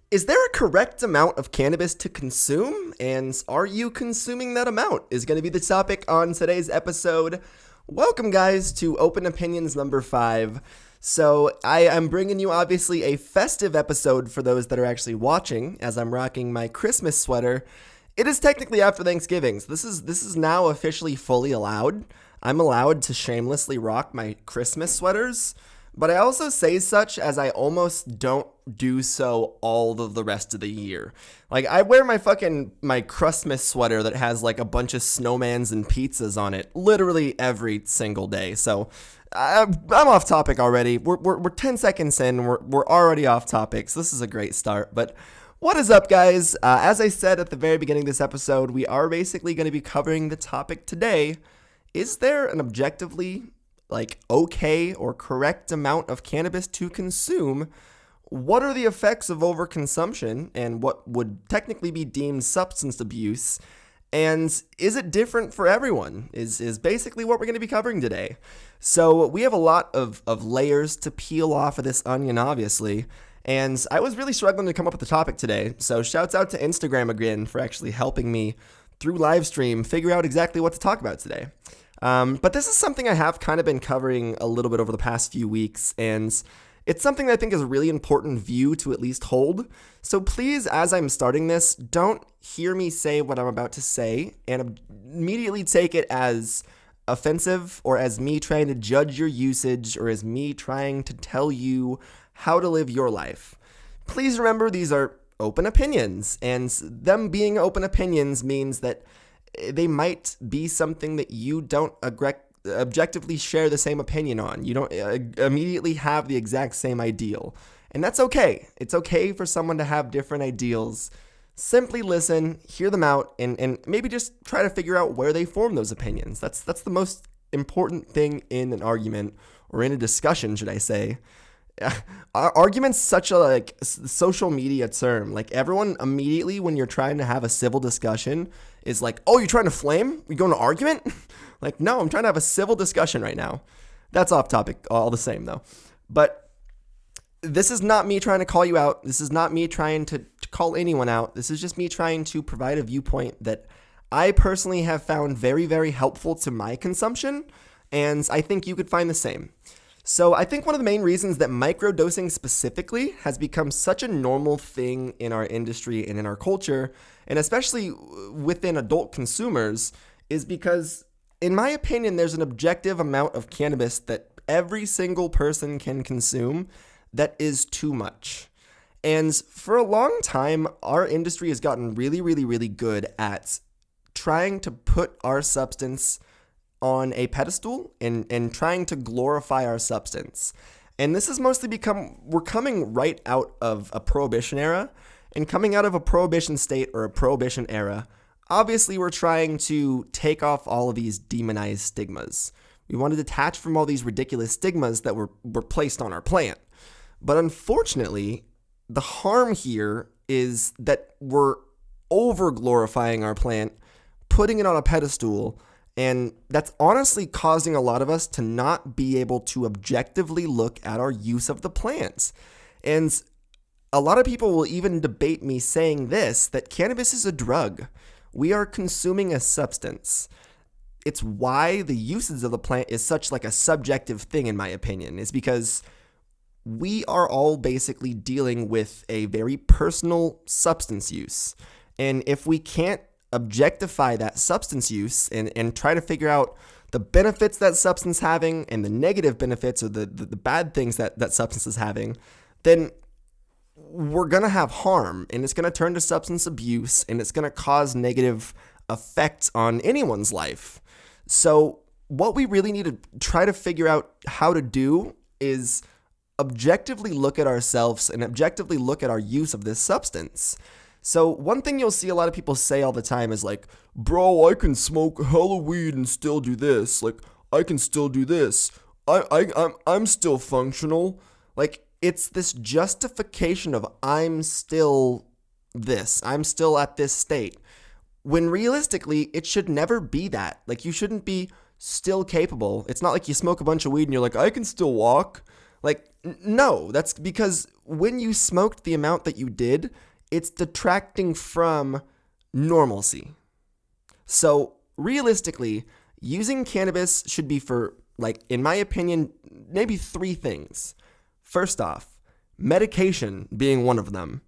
Is there a correct amount of cannabis to consume? And are you consuming that amount? Is going to be the topic on today's episode. Welcome, guys, to Open Opinions number 5. So, I am bringing you obviously a festive episode for those that are actually watching, as I'm rocking my Christmas sweater. It is technically after Thanksgiving, so this is now officially fully allowed. I'm allowed to shamelessly rock my Christmas sweaters. But I also say such as I almost don't do so all of the rest of the year. Like, I wear my Christmas sweater that has like a bunch of snowmans and pizzas on it literally every single day. So I'm off topic already. We're 10 seconds in. We're already off topic. So this is a great start. But what is up, guys? As I said at the very beginning of this episode, we are basically going to be covering the topic today. Is there an objectively okay or correct amount of cannabis to consume? What are the effects of overconsumption and what would technically be deemed substance abuse? And is it different for everyone? Is basically what we're going to be covering today. So we have a lot of layers to peel off of this onion, obviously. And I was really struggling to come up with the topic today. So shouts out to Instagram again for actually helping me through live stream figure out exactly what to talk about today. But this is something I have kind of been covering a little bit over the past few weeks, and it's something that I think is a really important view to at least hold. So please, as I'm starting this, don't hear me say what I'm about to say and immediately take it as offensive or as me trying to judge your usage or as me trying to tell you how to live your life. Please remember these are open opinions, and them being open opinions means that they might be something that you don't objectively share the same opinion on. You don't immediately have the exact same ideal. And that's okay. It's okay for someone to have different ideals. Simply listen, hear them out, and maybe just try to figure out where they form those opinions. That's the most important thing in an argument, or in a discussion, should I say. Argument's such a social media term. Like, everyone immediately, when you're trying to have a civil discussion, is like, oh, you're trying to flame? You going to argument? Like, no, I'm trying to have a civil discussion right now. That's off topic all the same, though. But this is not me trying to call you out. This is not me trying to call anyone out. This is just me trying to provide a viewpoint that I personally have found very, very helpful to my consumption, and I think you could find the same. So I think one of the main reasons that microdosing specifically has become such a normal thing in our industry and in our culture, and especially within adult consumers, is because, in my opinion, there's an objective amount of cannabis that every single person can consume that is too much. And for a long time, our industry has gotten really, really, really good at trying to put our substance on a pedestal and trying to glorify our substance. And this has mostly we're coming right out of a prohibition era, and coming out of a prohibition state or a prohibition era, obviously we're trying to take off all of these demonized stigmas. We want to detach from all these ridiculous stigmas that were placed on our plant. But unfortunately, the harm here is that we're over glorifying our plant, putting it on a pedestal, and that's honestly causing a lot of us to not be able to objectively look at our use of the plant. And a lot of people will even debate me saying this, that cannabis is a drug. We are consuming a substance. It's why the usage of the plant is such a subjective thing, in my opinion, is because we are all basically dealing with a very personal substance use. And if we can't objectify that substance use and try to figure out the benefits that substance having and the negative benefits or the bad things that substance is having, then we're going to have harm, and it's going to turn to substance abuse, and it's going to cause negative effects on anyone's life. So what we really need to try to figure out how to do is objectively look at ourselves and objectively look at our use of this substance. So one thing you'll see a lot of people say all the time is like, bro, I can smoke hella weed and still do this. Like, I can still do this. I'm still functional. Like, it's this justification of I'm still this. I'm still at this state. When realistically, it should never be that. Like, you shouldn't be still capable. It's not like you smoke a bunch of weed and you're like, I can still walk. Like, no, that's because when you smoked the amount that you did, it's detracting from normalcy. So realistically, using cannabis should be for, like, in my opinion, maybe 3 things. First off, medication being one of them.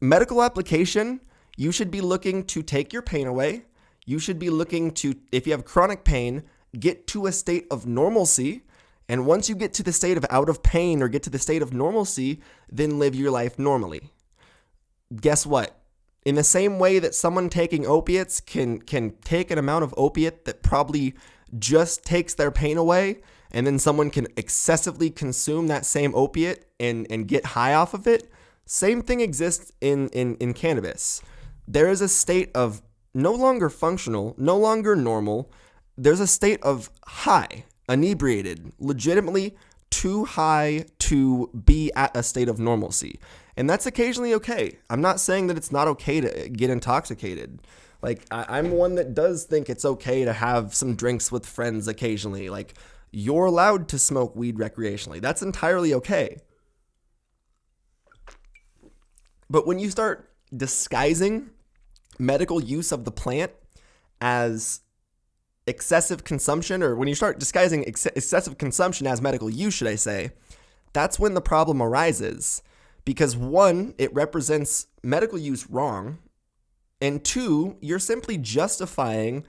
Medical application, you should be looking to take your pain away. You should be looking to, if you have chronic pain, get to a state of normalcy. And once you get to the state of out of pain or get to the state of normalcy, then live your life normally. Guess what? In the same way that someone taking opiates can take an amount of opiate that probably just takes their pain away, and then someone can excessively consume that same opiate and get high off of it, same thing exists in cannabis. There is a state of no longer functional, no longer normal. There's a state of high, inebriated, legitimately too high to be at a state of normalcy. And that's occasionally okay. I'm not saying that it's not okay to get intoxicated. Like, I'm one that does think it's okay to have some drinks with friends occasionally. Like, you're allowed to smoke weed recreationally. That's entirely okay. But when you start disguising medical use of the plant as excessive consumption, or when you start disguising excessive consumption as medical use, should I say, that's when the problem arises. Because 1, it represents medical use wrong, and 2, you're simply justifying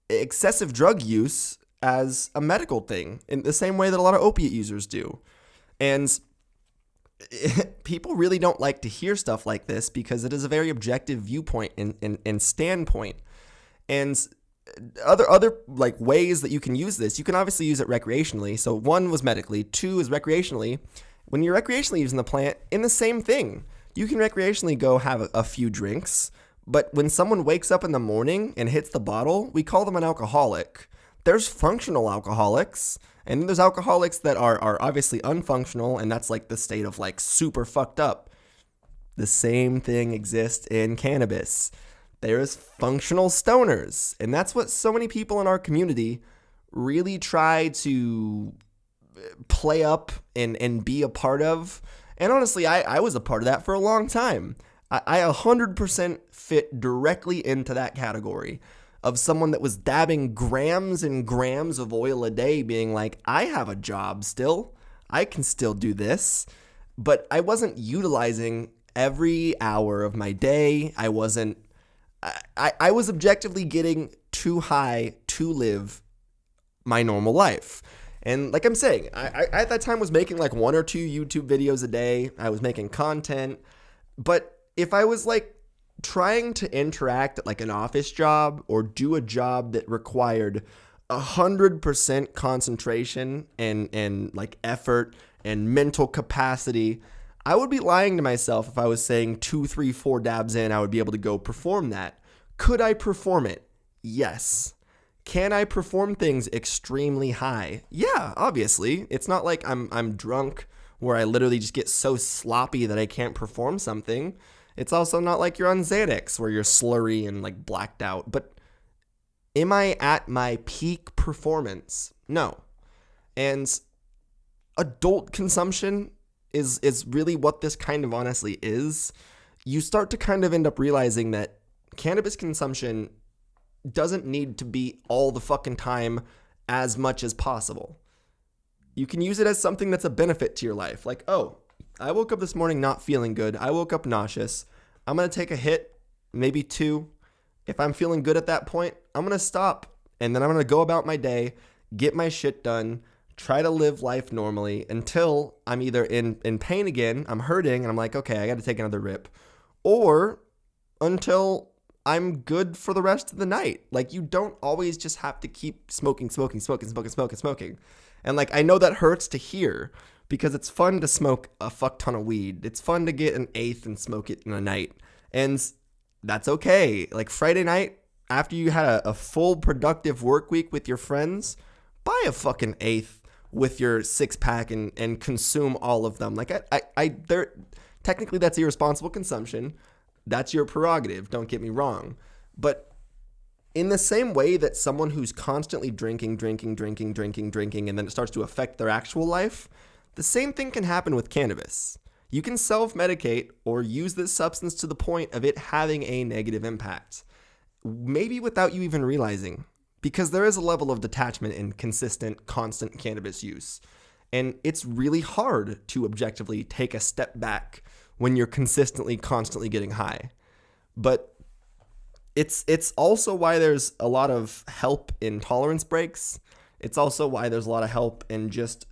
excessive drug use as a medical thing in the same way that a lot of opiate users do. And people really don't like to hear stuff like this because it is a very objective viewpoint and standpoint. And other like ways that you can use this, you can obviously use it recreationally. So 1 was medically, 2 is recreationally. When you're recreationally using the plant, in the same thing, you can recreationally go have a few drinks, but when someone wakes up in the morning and hits the bottle, we call them an alcoholic. There's functional alcoholics, and then there's alcoholics that are obviously unfunctional, and that's like the state of like super fucked up. The same thing exists in cannabis. There's functional stoners, and that's what so many people in our community really try to play up and be a part of. And honestly, I was a part of that for a long time. I 100% fit directly into that category of someone that was dabbing grams and grams of oil a day, being like, I have a job still. I can still do this. But I wasn't utilizing every hour of my day. I was objectively getting too high to live my normal life. And like I'm saying, I at that time was making like 1 or 2 YouTube videos a day. I was making content. But if I was like trying to interact at like an office job or do a job that required 100% concentration and like effort and mental capacity, I would be lying to myself if I was saying 2, 3, 4 dabs in, I would be able to go perform that. Could I perform it? Yes. Can I perform things extremely high? Yeah, obviously. It's not like I'm drunk where I literally just get so sloppy that I can't perform something. It's also not like you're on Xanax where you're slurry and like blacked out. But am I at my peak performance? No. And adult consumption is really what this kind of honestly is. You start to kind of end up realizing that cannabis consumption doesn't need to be all the fucking time as much as possible. You can use it as something that's a benefit to your life. Like, oh, I woke up this morning not feeling good. I woke up nauseous. I'm going to take a hit, maybe 2. If I'm feeling good at that point, I'm going to stop. And then I'm going to go about my day, get my shit done, try to live life normally until I'm either in pain again, I'm hurting, and I'm like, okay, I got to take another rip. Or until I'm good for the rest of the night. Like, you don't always just have to keep smoking. And like, I know that hurts to hear because it's fun to smoke a fuck ton of weed. It's fun to get an eighth and smoke it in a night. And that's okay. Like, Friday night, after you had a full productive work week with your friends, buy a fucking eighth with your 6-pack and consume all of them. Like, technically that's irresponsible consumption. That's your prerogative. Don't get me wrong. But in the same way that someone who's constantly drinking, and then it starts to affect their actual life, the same thing can happen with cannabis. You can self-medicate or use this substance to the point of it having a negative impact, maybe without you even realizing, because there is a level of detachment in consistent, constant cannabis use. And it's really hard to objectively take a step back when you're consistently, constantly getting high. But it's also why there's a lot of help in tolerance breaks. It's also why there's a lot of help in just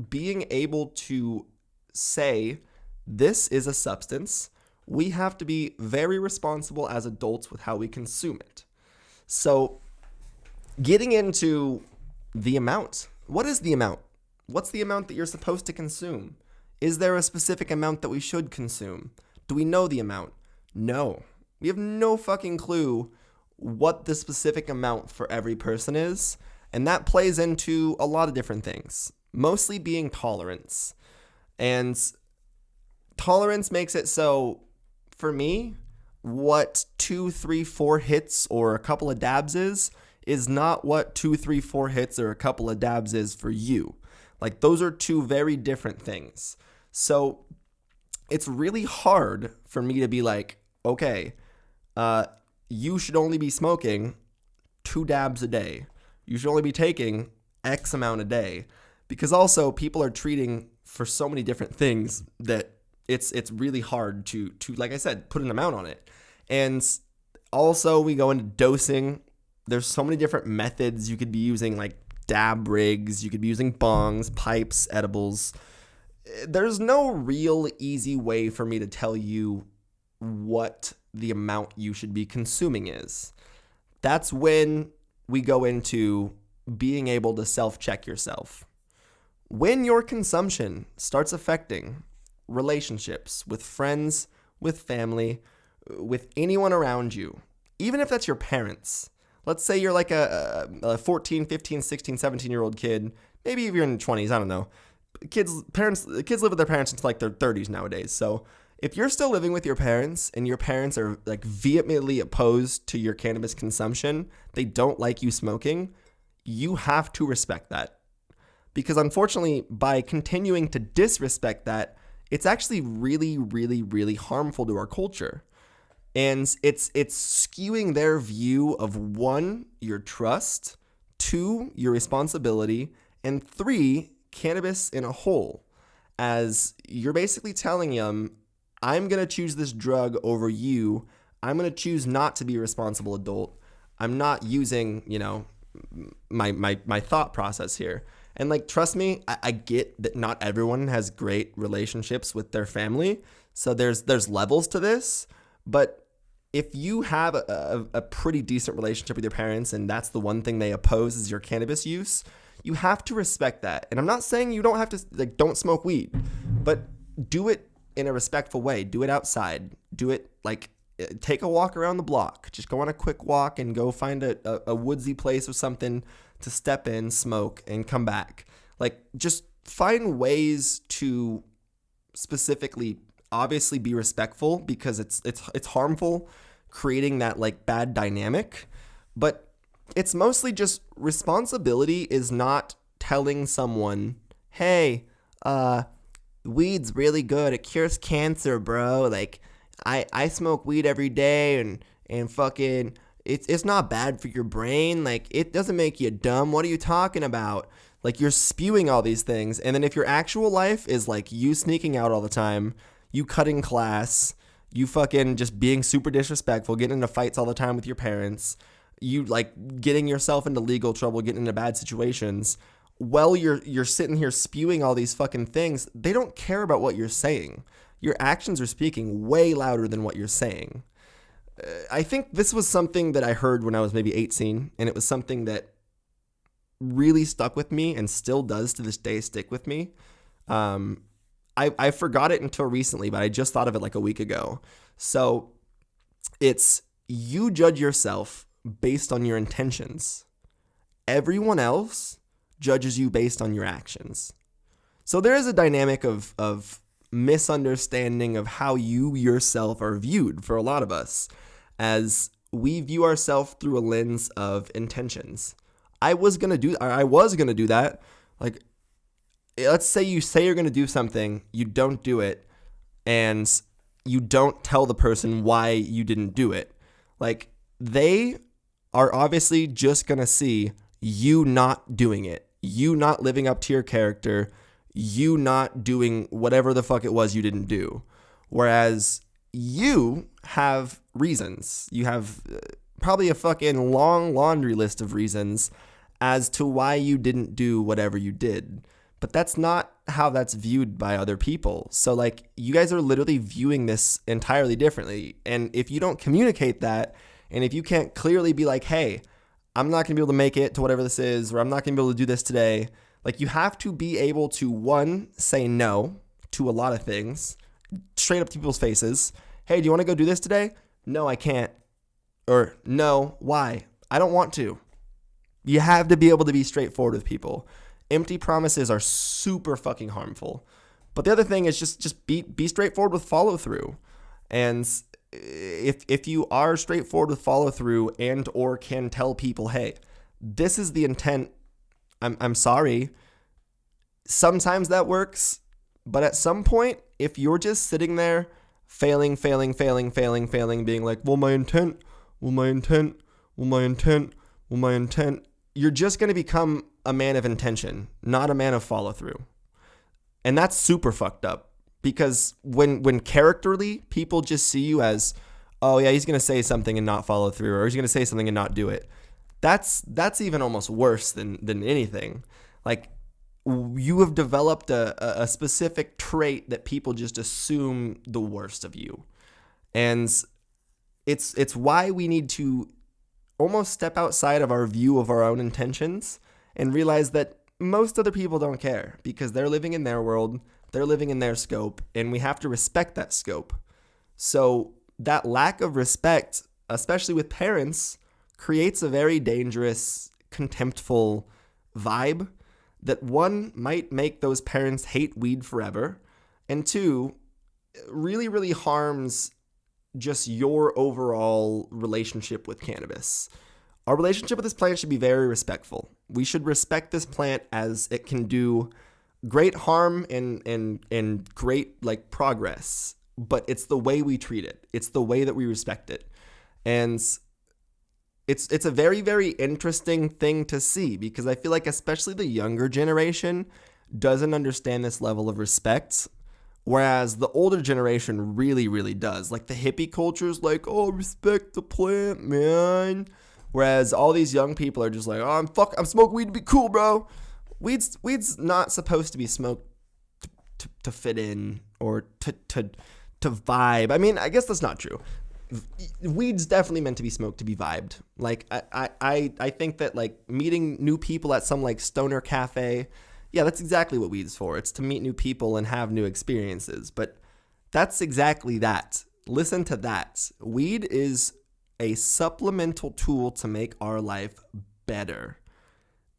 being able to say, this is a substance. We have to be very responsible as adults with how we consume it. So getting into the amount. What is the amount? What's the amount that you're supposed to consume? Is there a specific amount that we should consume? Do we know the amount? No. We have no fucking clue what the specific amount for every person is. And that plays into a lot of different things, mostly being tolerance. And tolerance makes it so, for me, what 2, 3, 4 hits or a couple of dabs is not what 2, 3, 4 hits or a couple of dabs is for you. Like, those are two very different things. So it's really hard for me to be like, okay, you should only be smoking 2 dabs a day. You should only be taking X amount a day. Because also people are treating for so many different things that it's really hard to, like I said, put an amount on it. And also we go into dosing. There's so many different methods you could be using, like dab rigs. You could be using bongs, pipes, edibles. There's no real easy way for me to tell you what the amount you should be consuming is. That's when we go into being able to self-check yourself. When your consumption starts affecting relationships with friends, with family, with anyone around you, even if that's your parents. Let's say you're like a 14, 15, 16, 17-year-old kid, maybe if you're in your 20s, I don't know. Kids live with their parents until like their 30s nowadays. So if you're still living with your parents and your parents are like vehemently opposed to your cannabis consumption, they don't like you smoking, you have to respect that. Because unfortunately, by continuing to disrespect that, it's actually really, really, really harmful to our culture. And it's skewing their view of 1, your trust, 2, your responsibility, and 3, cannabis in a whole. As you're basically telling them, I'm going to choose this drug over you. I'm going to choose not to be a responsible adult. I'm not using, my thought process here. And like, trust me, I get that not everyone has great relationships with their family. So there's levels to this. But if you have a pretty decent relationship with your parents and that's the one thing they oppose is your cannabis use, you have to respect that. And I'm not saying you don't have to, like, don't smoke weed, but do it in a respectful way. Do it outside. Do it like, take a walk around the block. Just go on a quick walk and go find a woodsy place or something to step in, smoke, and come back. Like, just find ways to specifically, obviously, be respectful because it's harmful, creating that like bad dynamic. But it's mostly just responsibility is not telling someone, hey, weed's really good. It cures cancer, bro. Like, I smoke weed every day and fucking it's not bad for your brain. Like, it doesn't make you dumb. What are you talking about? Like, you're spewing all these things. And then if your actual life is like you sneaking out all the time, you cutting class, you fucking just being super disrespectful, getting into fights all the time with your parents, you like getting yourself into legal trouble, getting into bad situations, while you're sitting here spewing all these fucking things, they don't care about what you're saying. Your actions are speaking way louder than what you're saying. I think this was something that I heard when I was maybe 18, and it was something that really stuck with me and still does to this day stick with me. I forgot it until recently, but I just thought of it like a week ago. So it's, you judge yourself based on your intentions. Everyone else judges you based on your actions. So there is a dynamic of misunderstanding of how you yourself are viewed for a lot of us, as we view ourselves through a lens of intentions. I was gonna do that. Like, let's say you say you're gonna do something, you don't do it. and you don't tell the person why you didn't do it. Like, they are obviously just going to see you not doing it, you not living up to your character, you not doing whatever the fuck it was you didn't do. Whereas you have reasons. You have probably a fucking long laundry list of reasons as to why you didn't do whatever you did. But that's not how that's viewed by other people. So, like, you guys are literally viewing this entirely differently. And if you don't communicate that, and if you can't clearly be like, hey, I'm not going to be able to make it to whatever this is, or I'm not going to be able to do this today, like, you have to be able to, one, say no to a lot of things, straight up to people's faces. Hey, do you want to go do this today? No, I can't. Or, no, why? I don't want to. You have to be able to be straightforward with people. Empty promises are super fucking harmful. But the other thing is just be straightforward with follow through. And if you are straightforward with follow through and or can tell people, hey, this is the intent. I'm sorry. Sometimes that works, but at some point, if you're just sitting there failing, being like, well, my intent, you're just going to become a man of intention, not a man of follow through. And that's super fucked up, because when characterly people just see you as, oh yeah, he's going to say something and not follow through, or he's going to say something and not do it. That's even almost worse than anything. Like, you have developed a specific trait that people just assume the worst of you. And it's why we need to almost step outside of our view of our own intentions and realize that most other people don't care, because they're living in their world, they're living in their scope, and we have to respect that scope. So that lack of respect, especially with parents, creates a very dangerous, contemptful vibe that, one, might make those parents hate weed forever, and two, really, really harms just your overall relationship with cannabis. Our relationship with this plant should be very respectful. We should respect this plant as it can do great harm and great, like, progress, but it's the way we treat it. It's the way that we respect it. And it's a very, very interesting thing to see, because I feel like especially the younger generation doesn't understand this level of respect, whereas the older generation really, really does. Like, the hippie culture is like, oh, respect the plant, man. Whereas all these young people are just like, oh, I'm smoking weed to be cool, bro. Weed's not supposed to be smoked to fit in or to vibe. I mean, I guess that's not true. Weed's definitely meant to be smoked to be vibed. Like, I think that, like, meeting new people at some, like, stoner cafe, yeah, that's exactly what weed's for. It's to meet new people and have new experiences. But that's exactly that. Listen to that. Weed is a supplemental tool to make our life better.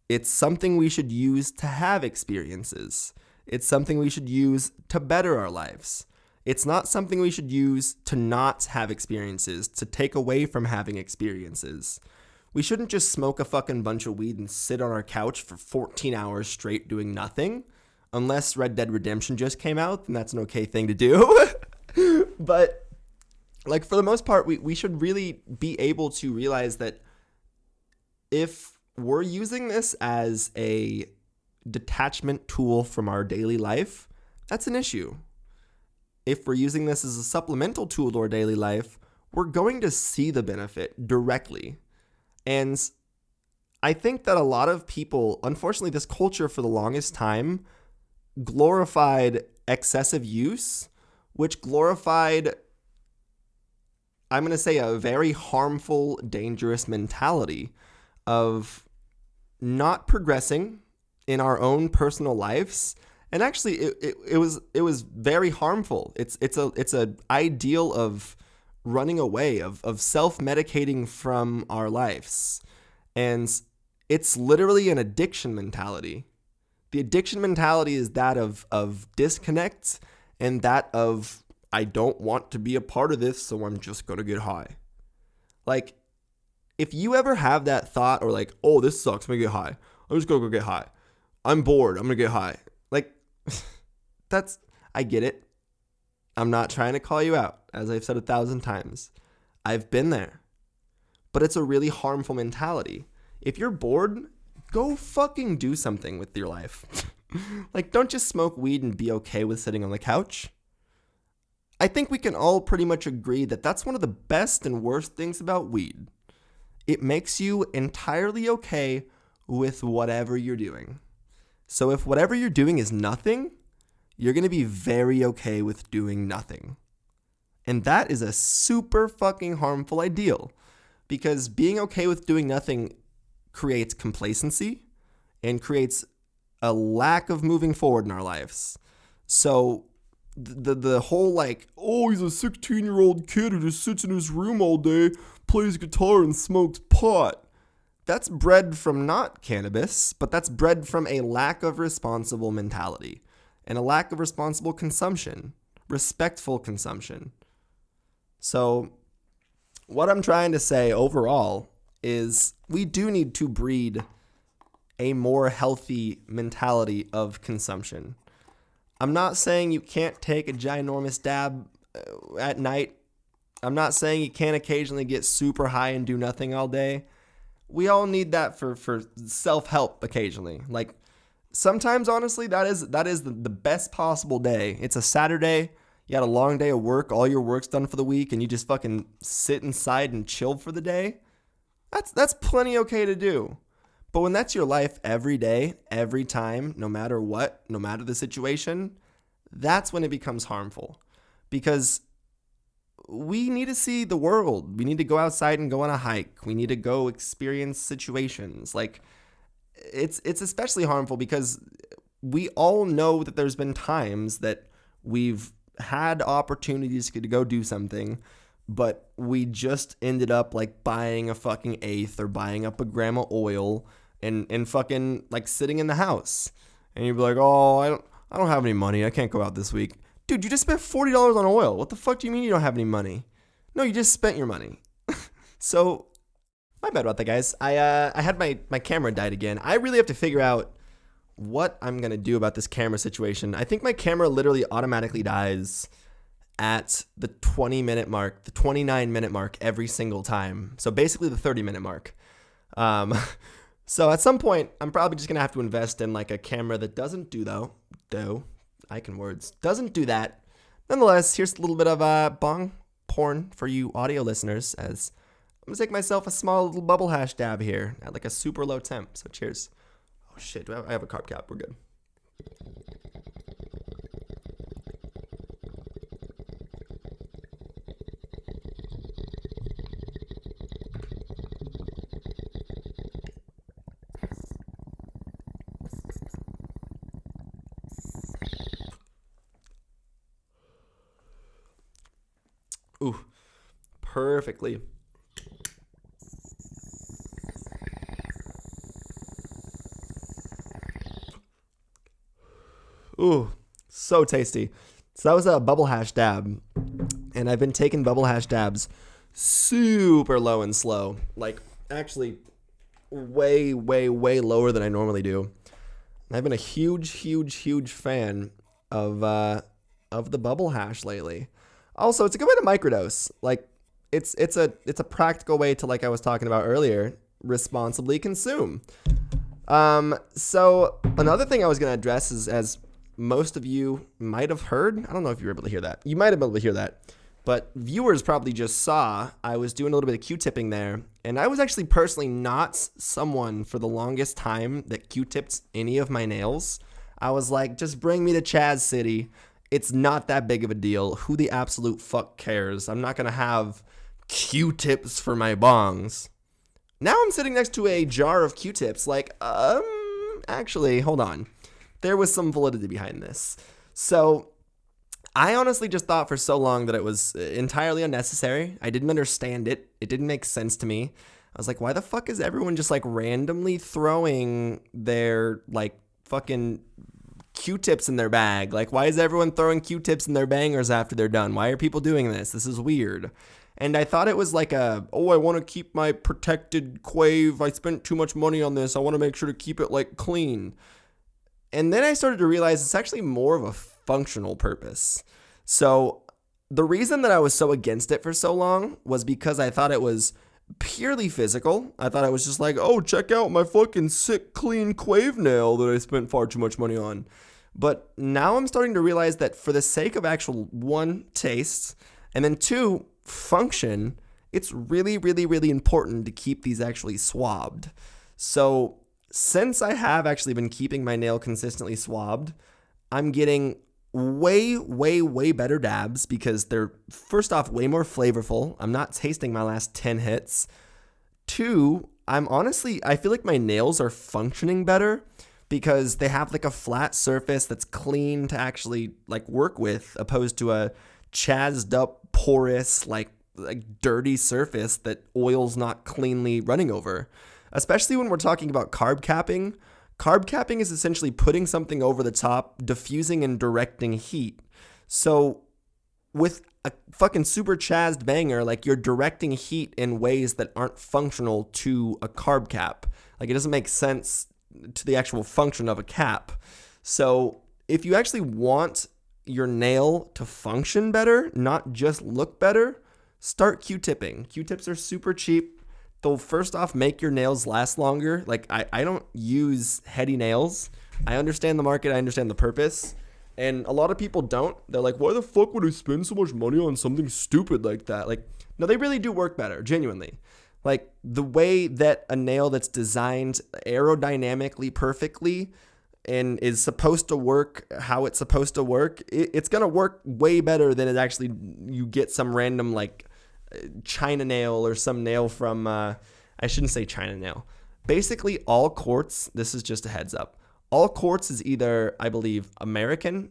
It's something we should use to have experiences. It's something we should use to better our lives. It's not something we should use to not have experiences, to take away from having experiences. We shouldn't just smoke a fucking bunch of weed and sit on our couch for 14 hours straight doing nothing. Unless Red Dead Redemption just came out, then that's an okay thing to do. But, like, for the most part, we should really be able to realize that if we're using this as a detachment tool from our daily life, that's an issue. If we're using this as a supplemental tool to our daily life, we're going to see the benefit directly. And I think that a lot of people, unfortunately, this culture for the longest time glorified excessive use, which glorified, I'm going to say, a very harmful, dangerous mentality of not progressing in our own personal lives. And actually, it was very harmful. It's a ideal of running away, of self-medicating from our lives. And it's literally an addiction mentality. The addiction mentality is that of disconnect, and that of, I don't want to be a part of this, so I'm just going to get high. Like, if you ever have that thought, or like, oh, this sucks, I'm going to get high. I'm just going to go get high. I'm bored, I'm going to get high. Like, I get it. I'm not trying to call you out, as I've said 1,000 times. I've been there. But it's a really harmful mentality. If you're bored, go fucking do something with your life. Like, don't just smoke weed and be okay with sitting on the couch. I think we can all pretty much agree that that's one of the best and worst things about weed. It makes you entirely okay with whatever you're doing. So if whatever you're doing is nothing, you're going to be very okay with doing nothing. And that is a super fucking harmful ideal, because being okay with doing nothing creates complacency and creates a lack of moving forward in our lives. So the whole like, oh, he's a 16-year-old kid who just sits in his room all day, plays guitar and smokes pot. That's bred from not cannabis, but that's bred from a lack of responsible mentality and a lack of responsible consumption, respectful consumption. So what I'm trying to say overall is we do need to breed a more healthy mentality of consumption. I'm not saying you can't take a ginormous dab at night. I'm not saying you can't occasionally get super high and do nothing all day. We all need that for self-help occasionally. Like, sometimes, honestly, that is the best possible day. It's a Saturday. You had a long day of work. All your work's done for the week, and you just fucking sit inside and chill for the day. That's plenty okay to do. But when that's your life every day, every time, no matter what, no matter the situation, that's when it becomes harmful. Because we need to see the world. We need to go outside and go on a hike. We need to go experience situations. Like, it's especially harmful because we all know that there's been times that we've had opportunities to go do something, but we just ended up like buying a fucking eighth or buying up a gram of oil and fucking like sitting in the house. And you'd be like, oh, I don't have any money. I can't go out this week. Dude, you just spent $40 on oil. What the fuck do you mean you don't have any money? No, you just spent your money. So, my bad about that, guys. I had my camera died again. I really have to figure out what I'm going to do about this camera situation. I think my camera literally automatically dies at the 20-minute mark, the 29-minute mark every single time. So, basically the 30-minute mark. So, at some point, I'm probably just going to have to invest in like a camera that doesn't do doesn't do that. Nonetheless, here's a little bit of bong porn for you audio listeners, as I'm gonna take myself a small little bubble hash dab here at like a super low temp. So cheers. Oh shit, I have a carb cap. We're good. Ooh, perfectly. Ooh, so tasty. So that was a bubble hash dab. And I've been taking bubble hash dabs super low and slow. Like, actually, way, way, way lower than I normally do. I've been a huge fan of the bubble hash lately. Also, it's a good way to microdose. Like, it's a practical way to, like I was talking about earlier, responsibly consume. So another thing I was going to address is, as most of you might have heard, I don't know if you were able to hear that. You might have been able to hear that. But viewers probably just saw I was doing a little bit of Q-tipping there. And I was actually personally not someone for the longest time that Q-tipped any of my nails. I was like, just bring me to Chaz City. It's not that big of a deal. Who the absolute fuck cares? I'm not going to have Q-tips for my bongs. Now I'm sitting next to a jar of Q-tips. Like, actually, hold on. There was some validity behind this. So I honestly just thought for so long that it was entirely unnecessary. I didn't understand it. It didn't make sense to me. I was like, why the fuck is everyone just like randomly throwing their like fucking Q-tips in their bag? Like, why is everyone throwing Q-tips in their bangers after they're done? Why are people doing this? This is weird. And I thought it was like I want to keep my protected quave. I spent too much money on this. I want to make sure to keep it like clean. And then I started to realize it's actually more of a functional purpose. So the reason that I was so against it for so long was because I thought it was purely physical. I thought it was just like, oh, check out my fucking sick, clean quave nail that I spent far too much money on. But now I'm starting to realize that for the sake of actual, one, taste, and then two, function, it's really, really, really important to keep these actually swabbed. So since I have actually been keeping my nail consistently swabbed, I'm getting way, way, way better dabs because they're, first off, way more flavorful. I'm not tasting my last 10 hits. Two, I feel like my nails are functioning better because they have like a flat surface that's clean to actually like work with, opposed to a chazzed up, porous, like dirty surface that oil's not cleanly running over. Especially when we're talking about carb capping. Carb capping is essentially putting something over the top, diffusing and directing heat. So with a fucking super chazzed banger, like, you're directing heat in ways that aren't functional to a carb cap. Like, it doesn't make sense to the actual function of a cap. So if you actually want your nail to function better, not just look better, start Q-tipping. Q-tips are super cheap. They'll first off make your nails last longer. Like, I don't use heady nails. I understand the market. I understand the purpose. And a lot of people don't. They're like, why the fuck would I spend so much money on something stupid like that? Like, no, they really do work better, genuinely. Like, the way that a nail that's designed aerodynamically perfectly and is supposed to work how it's supposed to work, it's going to work way better than it actually, you get some random, like, China nail or some nail from, I shouldn't say China nail. Basically, all quartz, this is just a heads up, all quartz is either, I believe, American,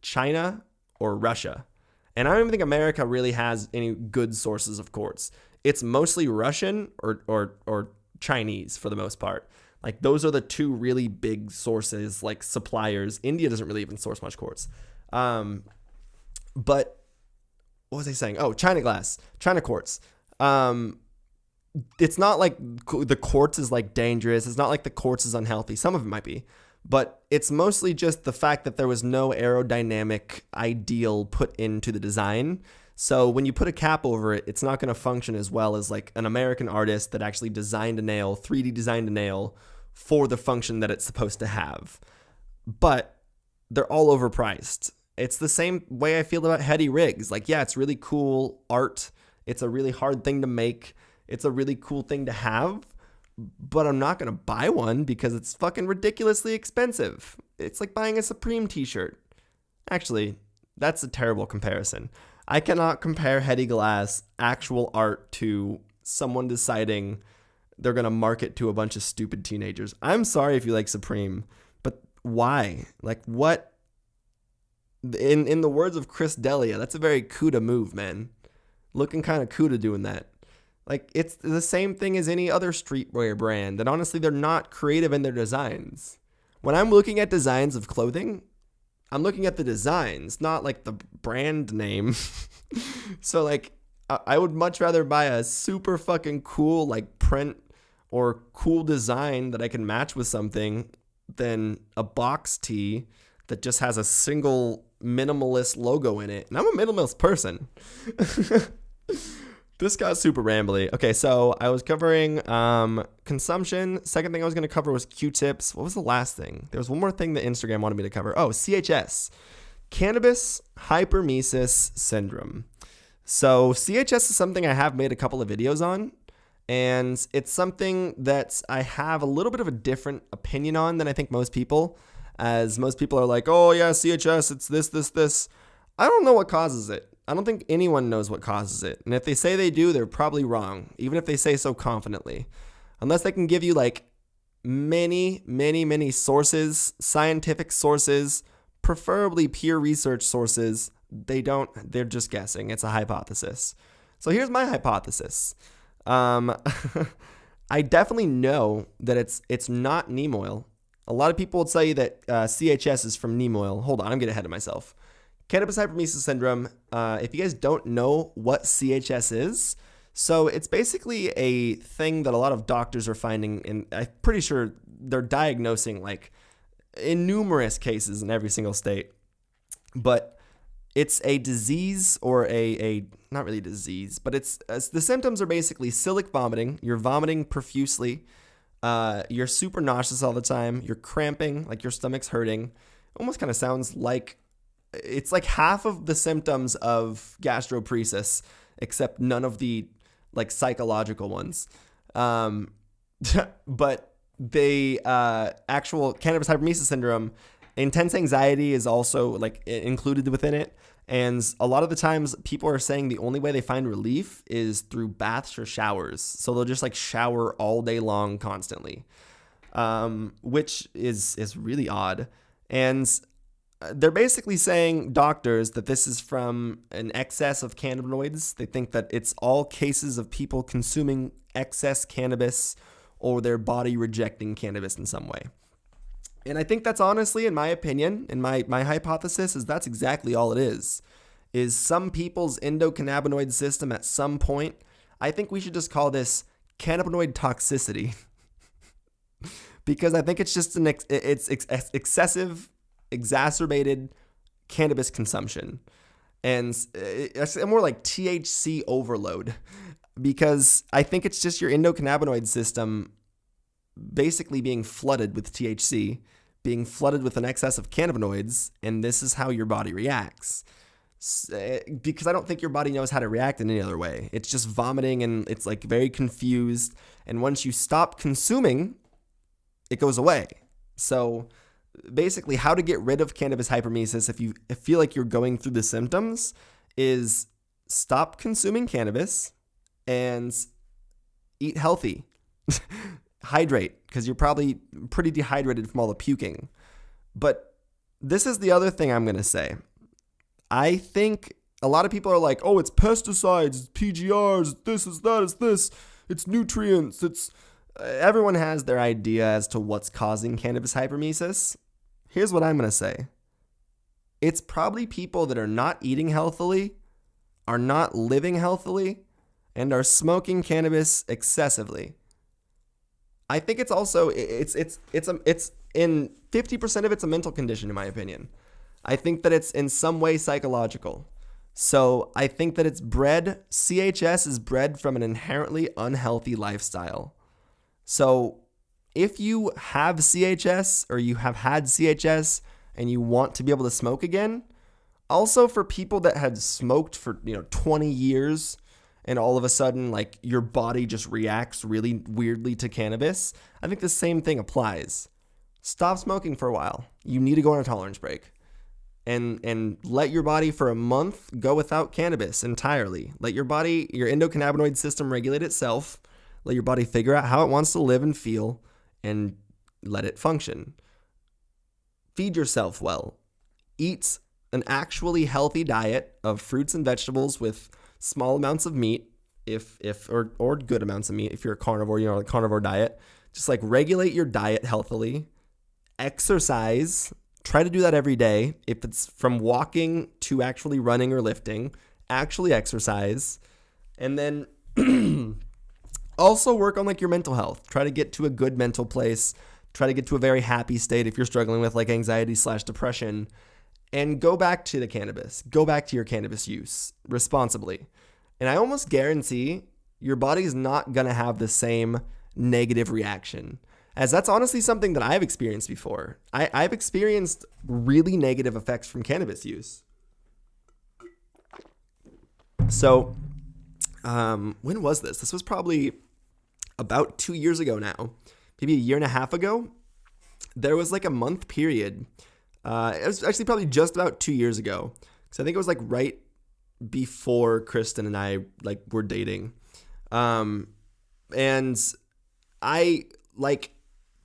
China, or Russia. And I don't even think America really has any good sources of quartz. It's mostly Russian or Chinese for the most part. Like, those are the two really big sources, like, suppliers. India doesn't really even source much quartz. But what was I saying? Oh, China quartz. It's not like the quartz is like dangerous. It's not like the quartz is unhealthy. Some of it might be, but it's mostly just the fact that there was no aerodynamic ideal put into the design. So when you put a cap over it, it's not going to function as well as like an American artist that actually designed a nail, 3D designed a nail for the function that it's supposed to have. But they're all overpriced. It's the same way I feel about heady rigs. Like, yeah, it's really cool art. It's a really hard thing to make. It's a really cool thing to have. But I'm not going to buy one because it's fucking ridiculously expensive. It's like buying a Supreme t-shirt. Actually, that's a terrible comparison. I cannot compare heady glass actual art to someone deciding they're going to market to a bunch of stupid teenagers. I'm sorry if you like Supreme, but why? Like, what? In the words of Chris D'Elia, that's a very Cuda move, man. Looking kind of Cuda doing that. Like, it's the same thing as any other streetwear brand. And honestly, they're not creative in their designs. When I'm looking at designs of clothing, I'm looking at the designs, not like the brand name. So, like, I would much rather buy a super fucking cool, like, print or cool design that I can match with something than a box tee that just has a single minimalist logo in it. And I'm a minimalist person. This got super rambly. Okay, so I was covering consumption. Second thing I was going to cover was Q-tips. What was the last thing? There was one more thing that Instagram wanted me to cover. Oh, CHS. Cannabis hypermesis syndrome. So CHS is something I have made a couple of videos on. And it's something that I have a little bit of a different opinion on than I think most people. As most people are like, oh yeah, CHS, it's this. I don't know what causes it. I don't think anyone knows what causes it. And if they say they do, they're probably wrong, even if they say so confidently. Unless they can give you like many sources, scientific sources, preferably peer research sources, they're just guessing. It's a hypothesis. So here's my hypothesis. I definitely know that it's not neem oil. A lot of people will tell you that CHS is from neem oil. Hold on, I'm getting ahead of myself. Cannabis hypermesis syndrome, if you guys don't know what CHS is, so it's basically a thing that a lot of doctors are finding, and I'm pretty sure they're diagnosing like in numerous cases in every single state. But it's a disease or a not really a disease, but it's the symptoms are basically celiac vomiting. You're vomiting profusely. You're super nauseous all the time. You're cramping, like your stomach's hurting. Almost kind of sounds like it's like half of the symptoms of gastroparesis, except none of the like psychological ones. But they actual cannabis hyperemesis syndrome, intense anxiety is also like included within it. And a lot of the times people are saying the only way they find relief is through baths or showers. So they'll just like shower all day long constantly, which is really odd. And they're basically saying, doctors, that this is from an excess of cannabinoids. They think that it's all cases of people consuming excess cannabis or their body rejecting cannabis in some way. And I think that's honestly, in my opinion, and my hypothesis is that's exactly all it is some people's endocannabinoid system at some point. I think we should just call this cannabinoid toxicity because I think it's just it's excessive, exacerbated cannabis consumption. And it's more like THC overload because I think it's just your endocannabinoid system basically being flooded with THC, being flooded with an excess of cannabinoids, and this is how your body reacts. Because I don't think your body knows how to react in any other way. It's just vomiting and it's like very confused. And once you stop consuming, it goes away. So basically, how to get rid of cannabis hyperemesis if you feel like you're going through the symptoms is stop consuming cannabis and eat healthy. Hydrate, because you're probably pretty dehydrated from all the puking. But this is the other thing I'm going to say. I think a lot of people are like, oh, it's pesticides, it's PGRs, this is that, it's this, it's nutrients, it's... everyone has their idea as to what's causing cannabis hyperemesis. Here's what I'm going to say. It's probably people that are not eating healthily, are not living healthily, and are smoking cannabis excessively. I think it's also it's in 50% of it's a mental condition, in my opinion. I think that it's in some way psychological. So I think that CHS is bred from an inherently unhealthy lifestyle. So if you have CHS or you have had CHS and you want to be able to smoke again, also for people that had smoked for 20 years and all of a sudden, like, your body just reacts really weirdly to cannabis, I think the same thing applies. Stop smoking for a while. You need to go on a tolerance break. And let your body for a month go without cannabis entirely. Let your body, your endocannabinoid system regulate itself. Let your body figure out how it wants to live and feel and let it function. Feed yourself well. Eat an actually healthy diet of fruits and vegetables with small amounts of meat, or good amounts of meat if you're a carnivore, a carnivore diet. Just like regulate your diet healthily. Exercise. Try to do that every day. If it's from walking to actually running or lifting, actually exercise. And then also work on like your mental health. Try to get to a good mental place. Try to get to a very happy state if you're struggling with like anxiety/depression. And go back to the cannabis. Go back to your cannabis use responsibly. And I almost guarantee your body's not going to have the same negative reaction, as that's honestly something that I've experienced before. I've experienced really negative effects from cannabis use. So when was this? This was probably about 2 years ago now, maybe a year and a half ago. There was like a month period. It was actually probably just about 2 years ago, because I think it was like right before Kristen and I like were dating. And I like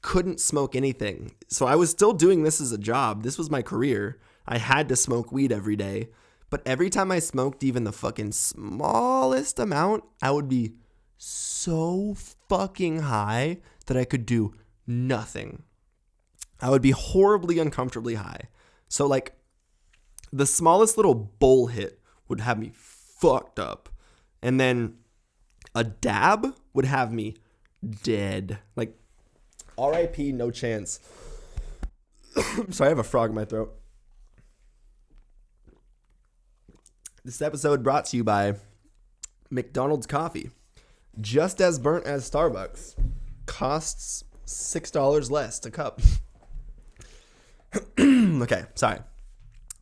couldn't smoke anything. So I was still doing this as a job. This was my career. I had to smoke weed every day. But every time I smoked even the fucking smallest amount, I would be so fucking high that I could do nothing. I would be horribly uncomfortably high. So like the smallest little bowl hit would have me fucked up. And then a dab would have me dead. Like RIP, no chance. Sorry, I have a frog in my throat. This episode brought to you by McDonald's coffee. Just as burnt as Starbucks. Costs $6 less a cup. Okay, sorry.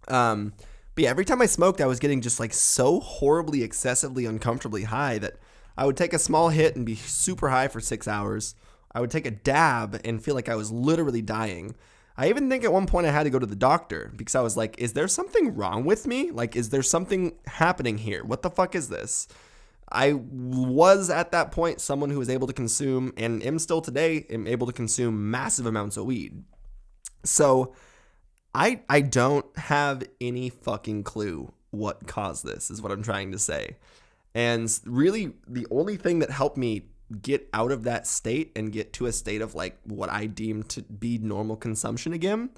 But yeah, every time I smoked, I was getting just like so horribly, excessively, uncomfortably high that I would take a small hit and be super high for 6 hours. I would take a dab and feel like I was literally dying. I even think at one point I had to go to the doctor because I was like, is there something wrong with me? Like, is there something happening here? What the fuck is this? I was at that point someone who was able to consume, and am still today, am able to consume massive amounts of weed. So I don't have any fucking clue what caused this, is what I'm trying to say. And really, the only thing that helped me get out of that state and get to a state of like what I deem to be normal consumption again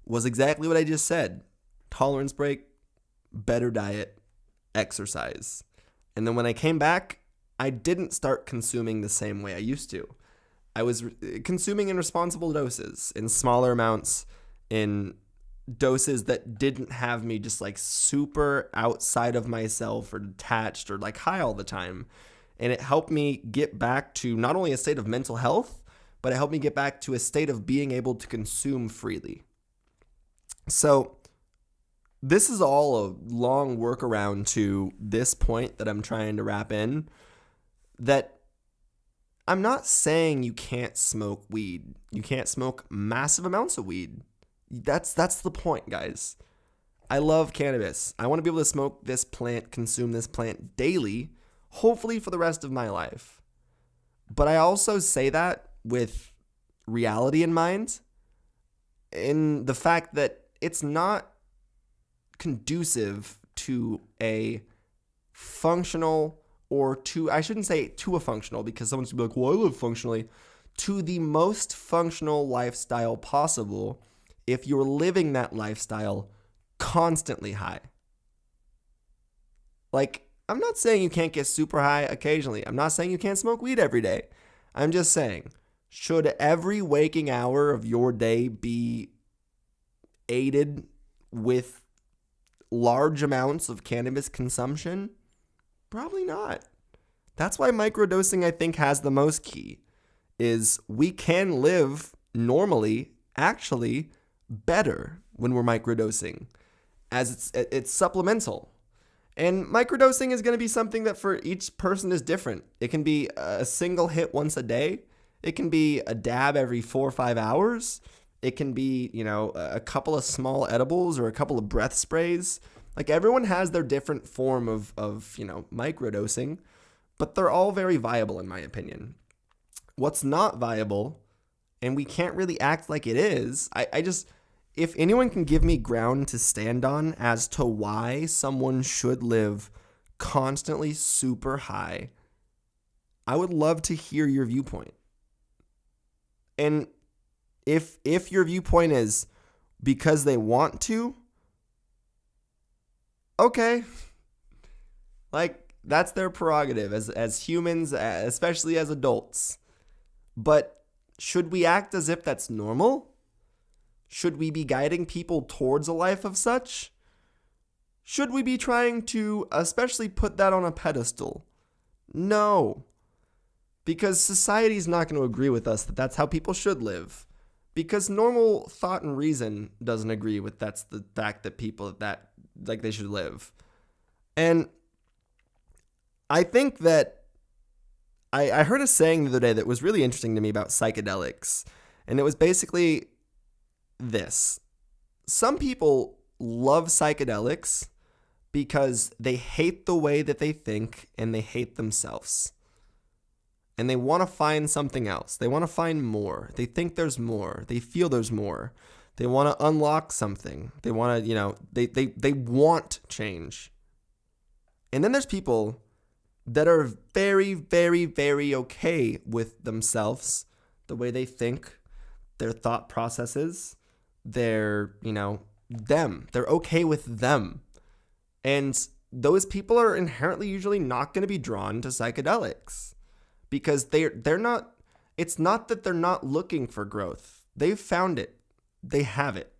was exactly what I just said. Tolerance break, better diet, exercise. And then when I came back, I didn't start consuming the same way I used to. I was consuming in responsible doses, in smaller amounts, in doses that didn't have me just like super outside of myself or detached or like high all the time. And it helped me get back to not only a state of mental health, but it helped me get back to a state of being able to consume freely. So this is all a long workaround to this point that I'm trying to wrap in, that I'm not saying you can't smoke weed. You can't smoke massive amounts of weed. That's the point, guys. I love cannabis. I want to be able to smoke this plant, consume this plant daily, hopefully for the rest of my life. But I also say that with reality in mind, in the fact that it's not conducive to a functional, or to, I shouldn't say to a functional, because someone's gonna be like, well, I live functionally, to the most functional lifestyle possible if you're living that lifestyle constantly high. Like, I'm not saying you can't get super high occasionally. I'm not saying you can't smoke weed every day. I'm just saying, should every waking hour of your day be aided with large amounts of cannabis consumption? Probably not. That's why microdosing, I think, has the most key, is we can live normally, actually, better when we're microdosing, as it's supplemental. And microdosing is going to be something that for each person is different. It can be a single hit once a day. It can be a dab every 4 or 5 hours. It can be, a couple of small edibles or a couple of breath sprays. Like, everyone has their different form of microdosing, but they're all very viable in my opinion. What's not viable, and we can't really act like it is, if anyone can give me ground to stand on as to why someone should live constantly super high, I would love to hear your viewpoint. And if your viewpoint is because they want to, okay. Like, that's their prerogative as humans, especially as adults. But should we act as if that's normal? Should we be guiding people towards a life of such? Should we be trying to especially put that on a pedestal? No. Because society's not going to agree with us that that's how people should live. Because normal thought and reason doesn't agree with that's the fact that people that like they should live. And I think that I heard a saying the other day that was really interesting to me about psychedelics. And it was basically this. Some people love psychedelics because they hate the way that they think and they hate themselves. And they want to find something else. They want to find more. They think there's more. They feel there's more. They want to unlock something. They want to, they want change. And then there's people that are very, very, very okay with themselves, the way they think, their thought processes, their, them. They're okay with them. And those people are inherently usually not going to be drawn to psychedelics because they're not, it's not that they're not looking for growth. They've found it. They have it.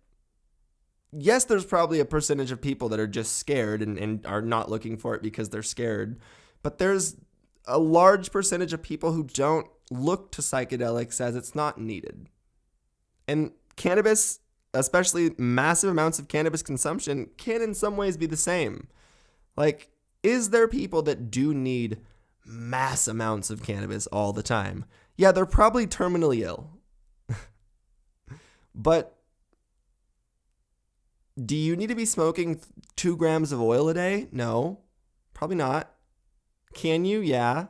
yes, there's probably a percentage of people that are just scared and are not looking for it because they're scared. But there's a large percentage of people who don't look to psychedelics as it's not needed. And cannabis, especially massive amounts of cannabis consumption, can in some ways be the same. Like, is there people that do need mass amounts of cannabis all the time? Yeah, they're probably terminally ill. But do you need to be smoking 2 grams of oil a day? No, probably not. Can you? Yeah.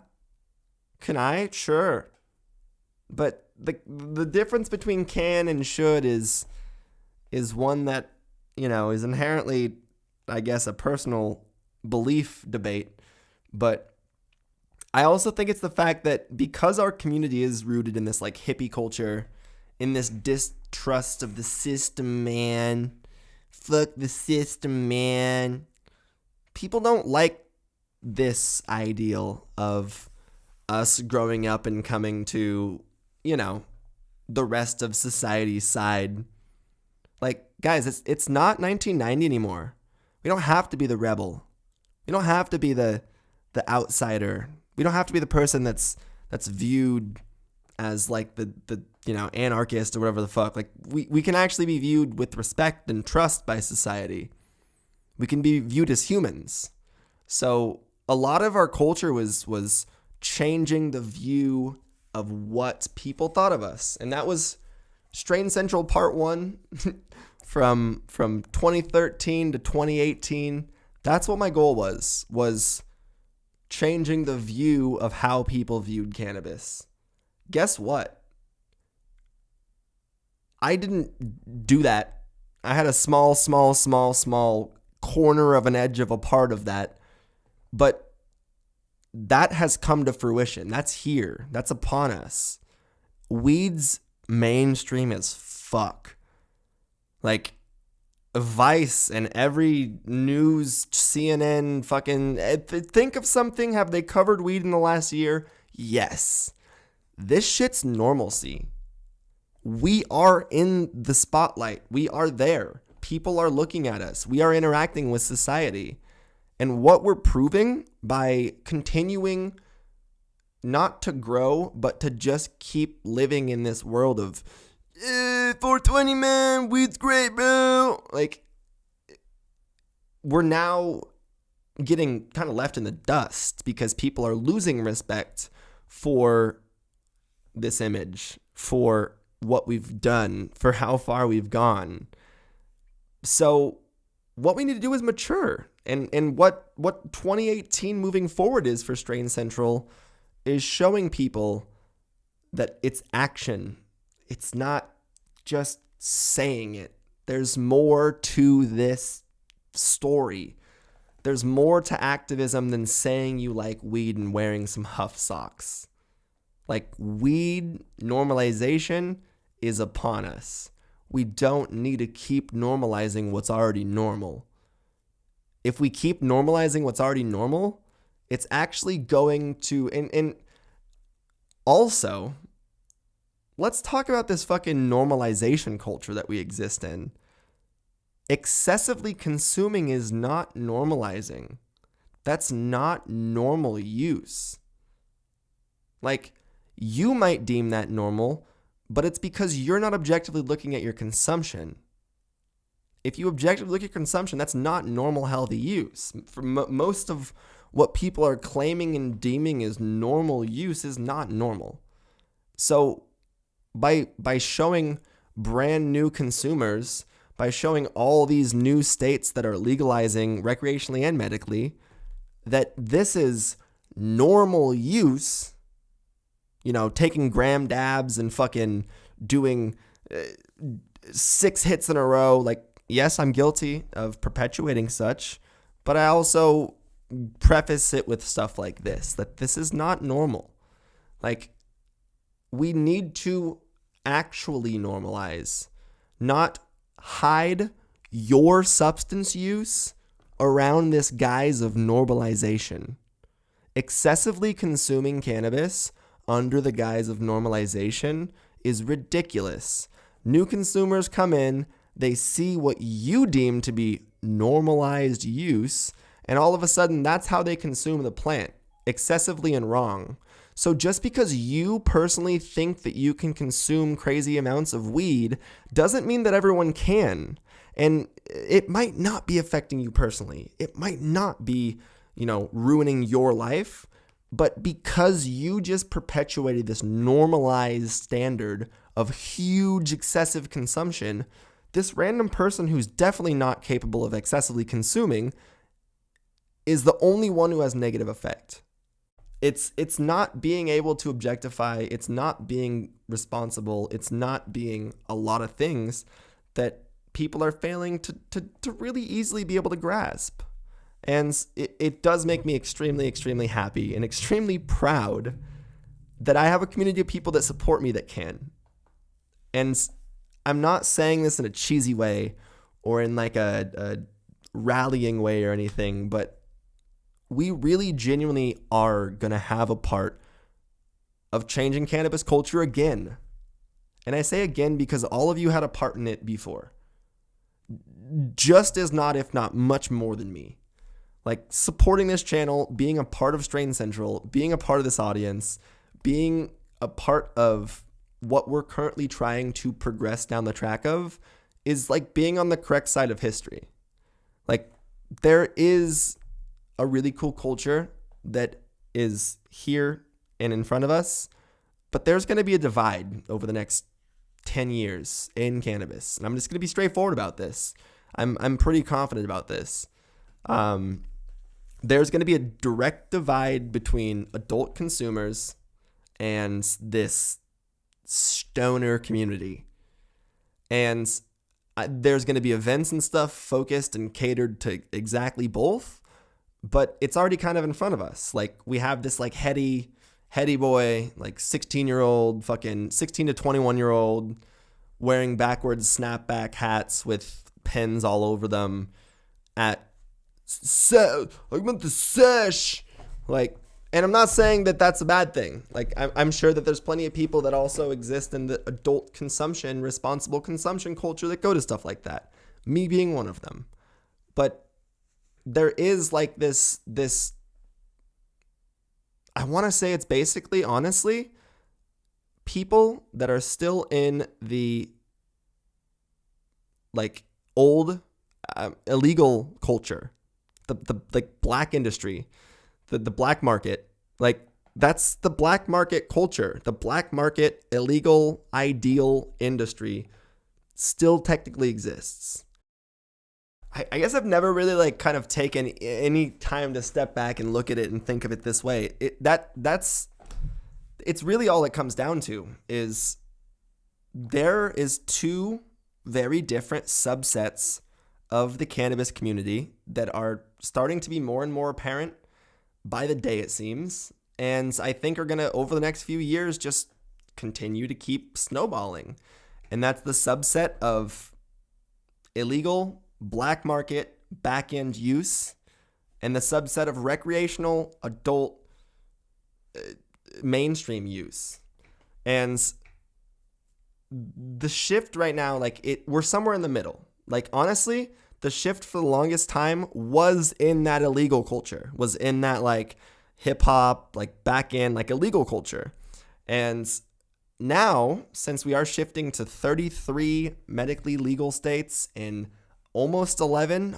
Can I? Sure. But the difference between can and should is one that, is inherently, I guess, a personal belief debate. But I also think it's the fact that because our community is rooted in this like hippie culture, in this distrust of the system, man. Fuck the system, man. People don't like this ideal of us growing up and coming to, the rest of society's side. Like, guys, it's not 1990 anymore. We don't have to be the rebel. We don't have to be the outsider. We don't have to be the person that's viewed as like the anarchist or whatever the fuck. Like, we can actually be viewed with respect and trust by society. We can be viewed as humans. So a lot of our culture was changing the view of what people thought of us. And that was StrainCentral Part 1 from 2013 to 2018. That's what my goal was changing the view of how people viewed cannabis. Guess what? I didn't do that. I had a small corner of an edge of a part of that. But that has come to fruition. That's here. That's upon us. Weed's mainstream as fuck. Like, Vice and every news, CNN, fucking... Think of something. Have they covered weed in the last year? Yes. This shit's normalcy. We are in the spotlight. We are there. People are looking at us. We are interacting with society. And what we're proving by continuing not to grow, but to just keep living in this world of 420, man, weed's great, bro. Like, we're now getting kind of left in the dust because people are losing respect for this image, for what we've done, for how far we've gone. So what we need to do is mature. And what 2018 moving forward is for StrainCentral is showing people that it's action. It's not just saying it. There's more to this story. There's more to activism than saying you like weed and wearing some Huff socks. Like, weed normalization is upon us. We don't need to keep normalizing what's already normal. If we keep normalizing what's already normal, it's actually going to... And also, let's talk about this fucking normalization culture that we exist in. Excessively consuming is not normalizing. That's not normal use. Like, you might deem that normal, but it's because you're not objectively looking at your consumption. If you objectively look at consumption, that's not normal, healthy use. For most of what people are claiming and deeming as normal use is not normal. So by showing brand new consumers, by showing all these new states that are legalizing recreationally and medically, that this is normal use, taking gram dabs and fucking doing 6 hits in a row, like, yes, I'm guilty of perpetuating such, but I also preface it with stuff like this, that this is not normal. Like, we need to actually normalize, not hide your substance use around this guise of normalization. Excessively consuming cannabis under the guise of normalization is ridiculous. New consumers come in, They see what you deem to be normalized use, and all of a sudden that's how they consume the plant, excessively and wrong. So just because you personally think that you can consume crazy amounts of weed doesn't mean that everyone can. And it might not be affecting you personally. It might not be, ruining your life. But because you just perpetuated this normalized standard of huge excessive consumption, this random person who's definitely not capable of excessively consuming is the only one who has negative effect. It's not being able to objectify, it's not being responsible, it's not being a lot of things that people are failing to really easily be able to grasp. And it does make me extremely, extremely happy and extremely proud that I have a community of people that support me that can. And I'm not saying this in a cheesy way or in like a rallying way or anything, but we really genuinely are going to have a part of changing cannabis culture again. And I say again because all of you had a part in it before. Just as not, if not much more than me. Like supporting this channel, being a part of StrainCentral, being a part of this audience, being a part of what we're currently trying to progress down the track of is like being on the correct side of history. Like there is a really cool culture that is here and in front of us, but there's going to be a divide over the next 10 years in cannabis. And I'm just going to be straightforward about this. I'm pretty confident about this. There's going to be a direct divide between adult consumers and this stoner community. And there's going to be events and stuff focused and catered to exactly both, but it's already kind of in front of us. Like we have this like heady boy, like 16-year-old, fucking 16 to 21-year-old wearing backwards snapback hats with pens all over them at I meant the sesh. Like, and I'm not saying that that's a bad thing. Like, I'm sure that there's plenty of people that also exist in the adult consumption, responsible consumption culture that go to stuff like that. Me being one of them. But there is like this, I want to say it's basically, honestly, people that are still in the like old illegal culture, the like black industry, the black market, like that's the black market culture. The black market illegal ideal industry still technically exists. I guess I've never really like kind of taken any time to step back and look at it and think of it this way. It's really all it comes down to is there is two very different subsets of the cannabis community that are starting to be more and more apparent by the day, it seems. And I think are going to, over the next few years, just continue to keep snowballing. And that's the subset of illegal, black market, back-end use, and the subset of recreational, adult, mainstream use. And the shift right now, we're somewhere in the middle. Like, honestly, the shift for the longest time was in that illegal culture, was in that, like, hip-hop, like, back-end, like, illegal culture. And now, since we are shifting to 33 medically legal states and almost 11,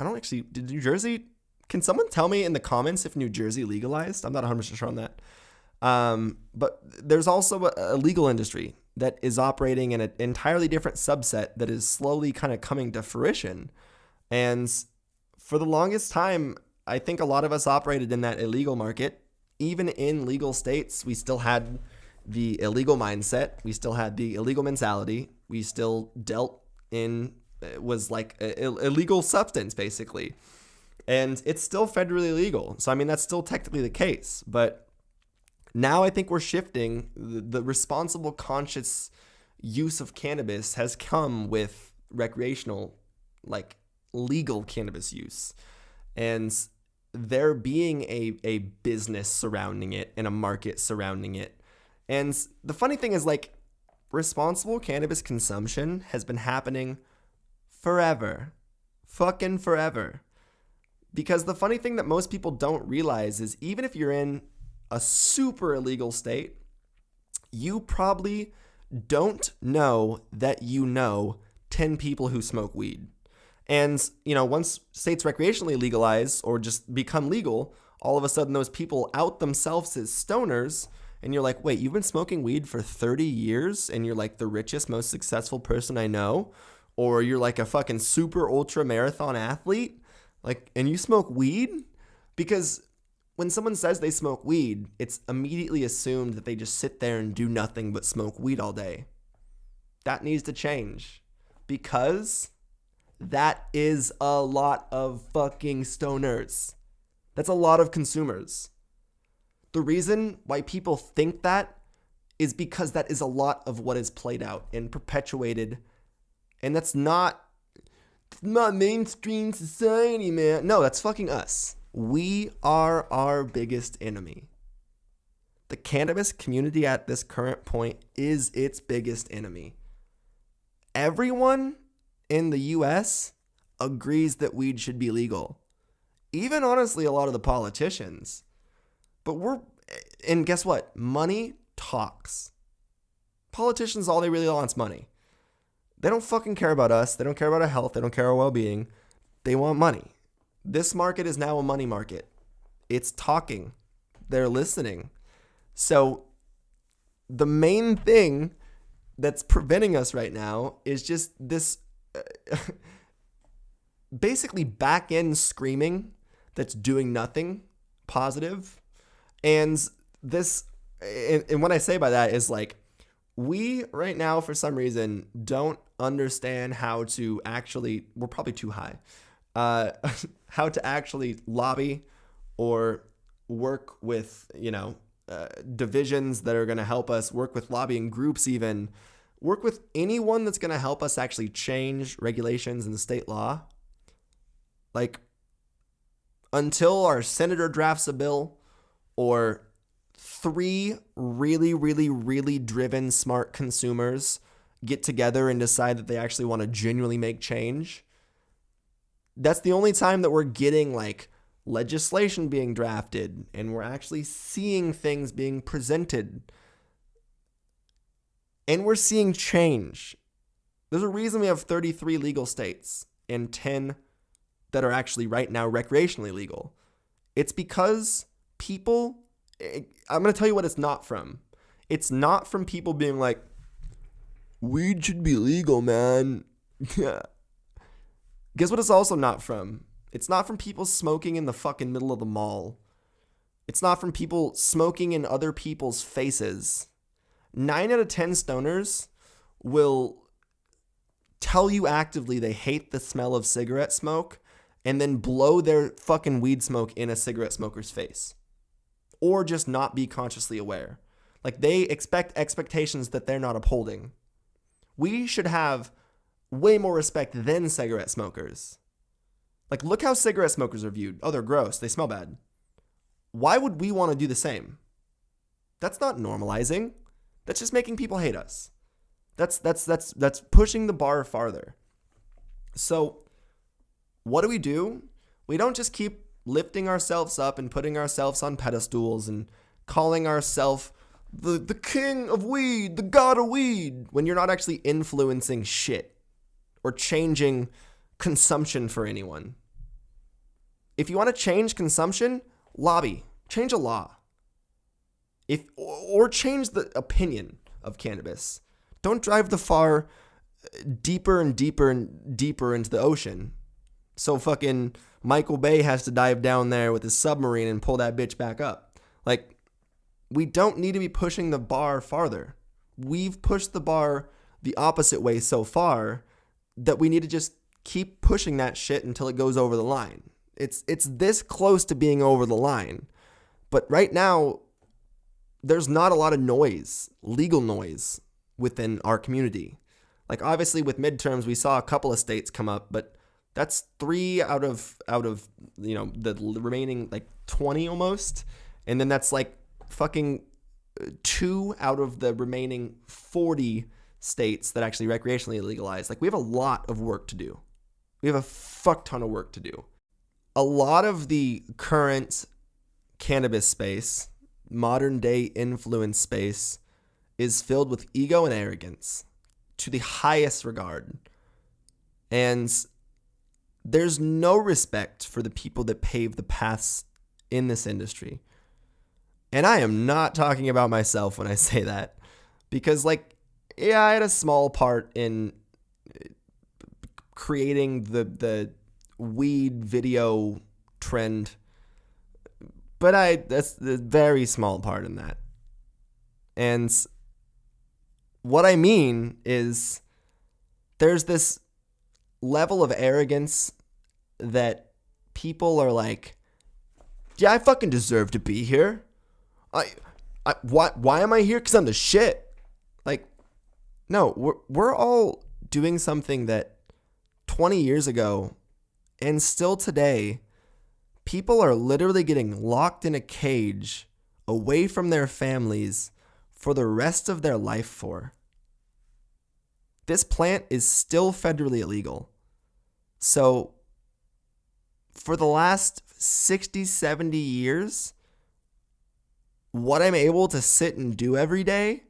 did New Jersey, can someone tell me in the comments if New Jersey legalized? I'm not 100% sure on that. But there's also a legal industry that is operating in an entirely different subset that is slowly kind of coming to fruition. And for the longest time, I think a lot of us operated in that illegal market. Even in legal states, we still had the illegal mindset. We still had the illegal mentality. We still dealt in, it was like a illegal substance, basically. And it's still federally legal. So, I mean, that's still technically the case. But now I think we're shifting. The responsible, conscious use of cannabis has come with recreational, like legal cannabis use. And there being a business surrounding it and a market surrounding it. And the funny thing is, like, responsible cannabis consumption has been happening forever. Fucking forever. Because the funny thing that most people don't realize is even if you're in a super illegal state, you probably don't know that you know 10 people who smoke weed. And, once states recreationally legalize or just become legal, all of a sudden those people out themselves as stoners, and you're like, wait, you've been smoking weed for 30 years and you're like the richest, most successful person I know? Or you're like a fucking super ultra marathon athlete? And you smoke weed? Because when someone says they smoke weed, it's immediately assumed that they just sit there and do nothing but smoke weed all day. That needs to change. Because that is a lot of fucking stoners. That's a lot of consumers. The reason why people think that is because that is a lot of what is played out and perpetuated. And that's not mainstream society, man. No, that's fucking us. We are our biggest enemy. The cannabis community at this current point is its biggest enemy. Everyone in the US agrees that weed should be legal. Even honestly, a lot of the politicians. And guess what? Money talks. Politicians, all they really want is money. They don't fucking care about us. They don't care about our health. They don't care our well-being. They want money. This market is now a money market. It's talking. They're listening. So the main thing that's preventing us right now is just this basically back-end screaming that's doing nothing positive. And this, and what I say by that is we right now, for some reason, don't understand how to actually, we're probably too high, how to actually lobby or work with, divisions that are going to help us, work with lobbying groups even, work with anyone that's going to help us actually change regulations in the state law. Until our senator drafts a bill or 3 really, really, really driven smart consumers get together and decide that they actually want to genuinely make change, that's the only time that we're getting legislation being drafted and we're actually seeing things being presented and we're seeing change. There's a reason we have 33 legal states and 10 that are actually right now recreationally legal. It's because people, I'm going to tell you what it's not from. It's not from people being like, weed should be legal, man. Guess what it's also not from? It's not from people smoking in the fucking middle of the mall. It's not from people smoking in other people's faces. 9 out of 10 stoners will tell you actively they hate the smell of cigarette smoke and then blow their fucking weed smoke in a cigarette smoker's face. Or just not be consciously aware. They expect expectations that they're not upholding. We should have way more respect than cigarette smokers. Look how cigarette smokers are viewed. Oh, they're gross. They smell bad. Why would we want to do the same? That's not normalizing. That's just making people hate us. That's pushing the bar farther. So what do? We don't just keep lifting ourselves up and putting ourselves on pedestals and calling ourselves the king of weed, the god of weed, when you're not actually influencing shit or changing consumption for anyone. If you want to change consumption, lobby, change a law. Or change the opinion of cannabis. Don't drive the far deeper and deeper and deeper into the ocean. So fucking Michael Bay has to dive down there with his submarine and pull that bitch back up. We don't need to be pushing the bar farther. We've pushed the bar the opposite way so far that we need to just keep pushing that shit until it goes over the line. It's this close to being over the line. But right now, there's not a lot of noise, legal noise, within our community. Obviously with midterms, we saw a couple of states come up, but that's 3 out of the remaining 20 almost. And then that's fucking 2 out of the remaining 40 states that actually recreationally legalize. We have a lot of work to do. We have a fuck ton of work to do. A lot of the current cannabis space, modern day influence space, is filled with ego and arrogance to the highest regard. And there's no respect for the people that pave the paths in this industry. And I am not talking about myself when I say that, because I had a small part in creating the weed video trend, but that's a very small part in that. And what I mean is there's this level of arrogance that people are like, yeah, I fucking deserve to be here. Why am I here? Because I'm the shit. No, we're all doing something that 20 years ago and still today, people are literally getting locked in a cage away from their families for the rest of their life for. This plant is still federally illegal. So for the last 60, 70 years, what I'm able to sit and do every day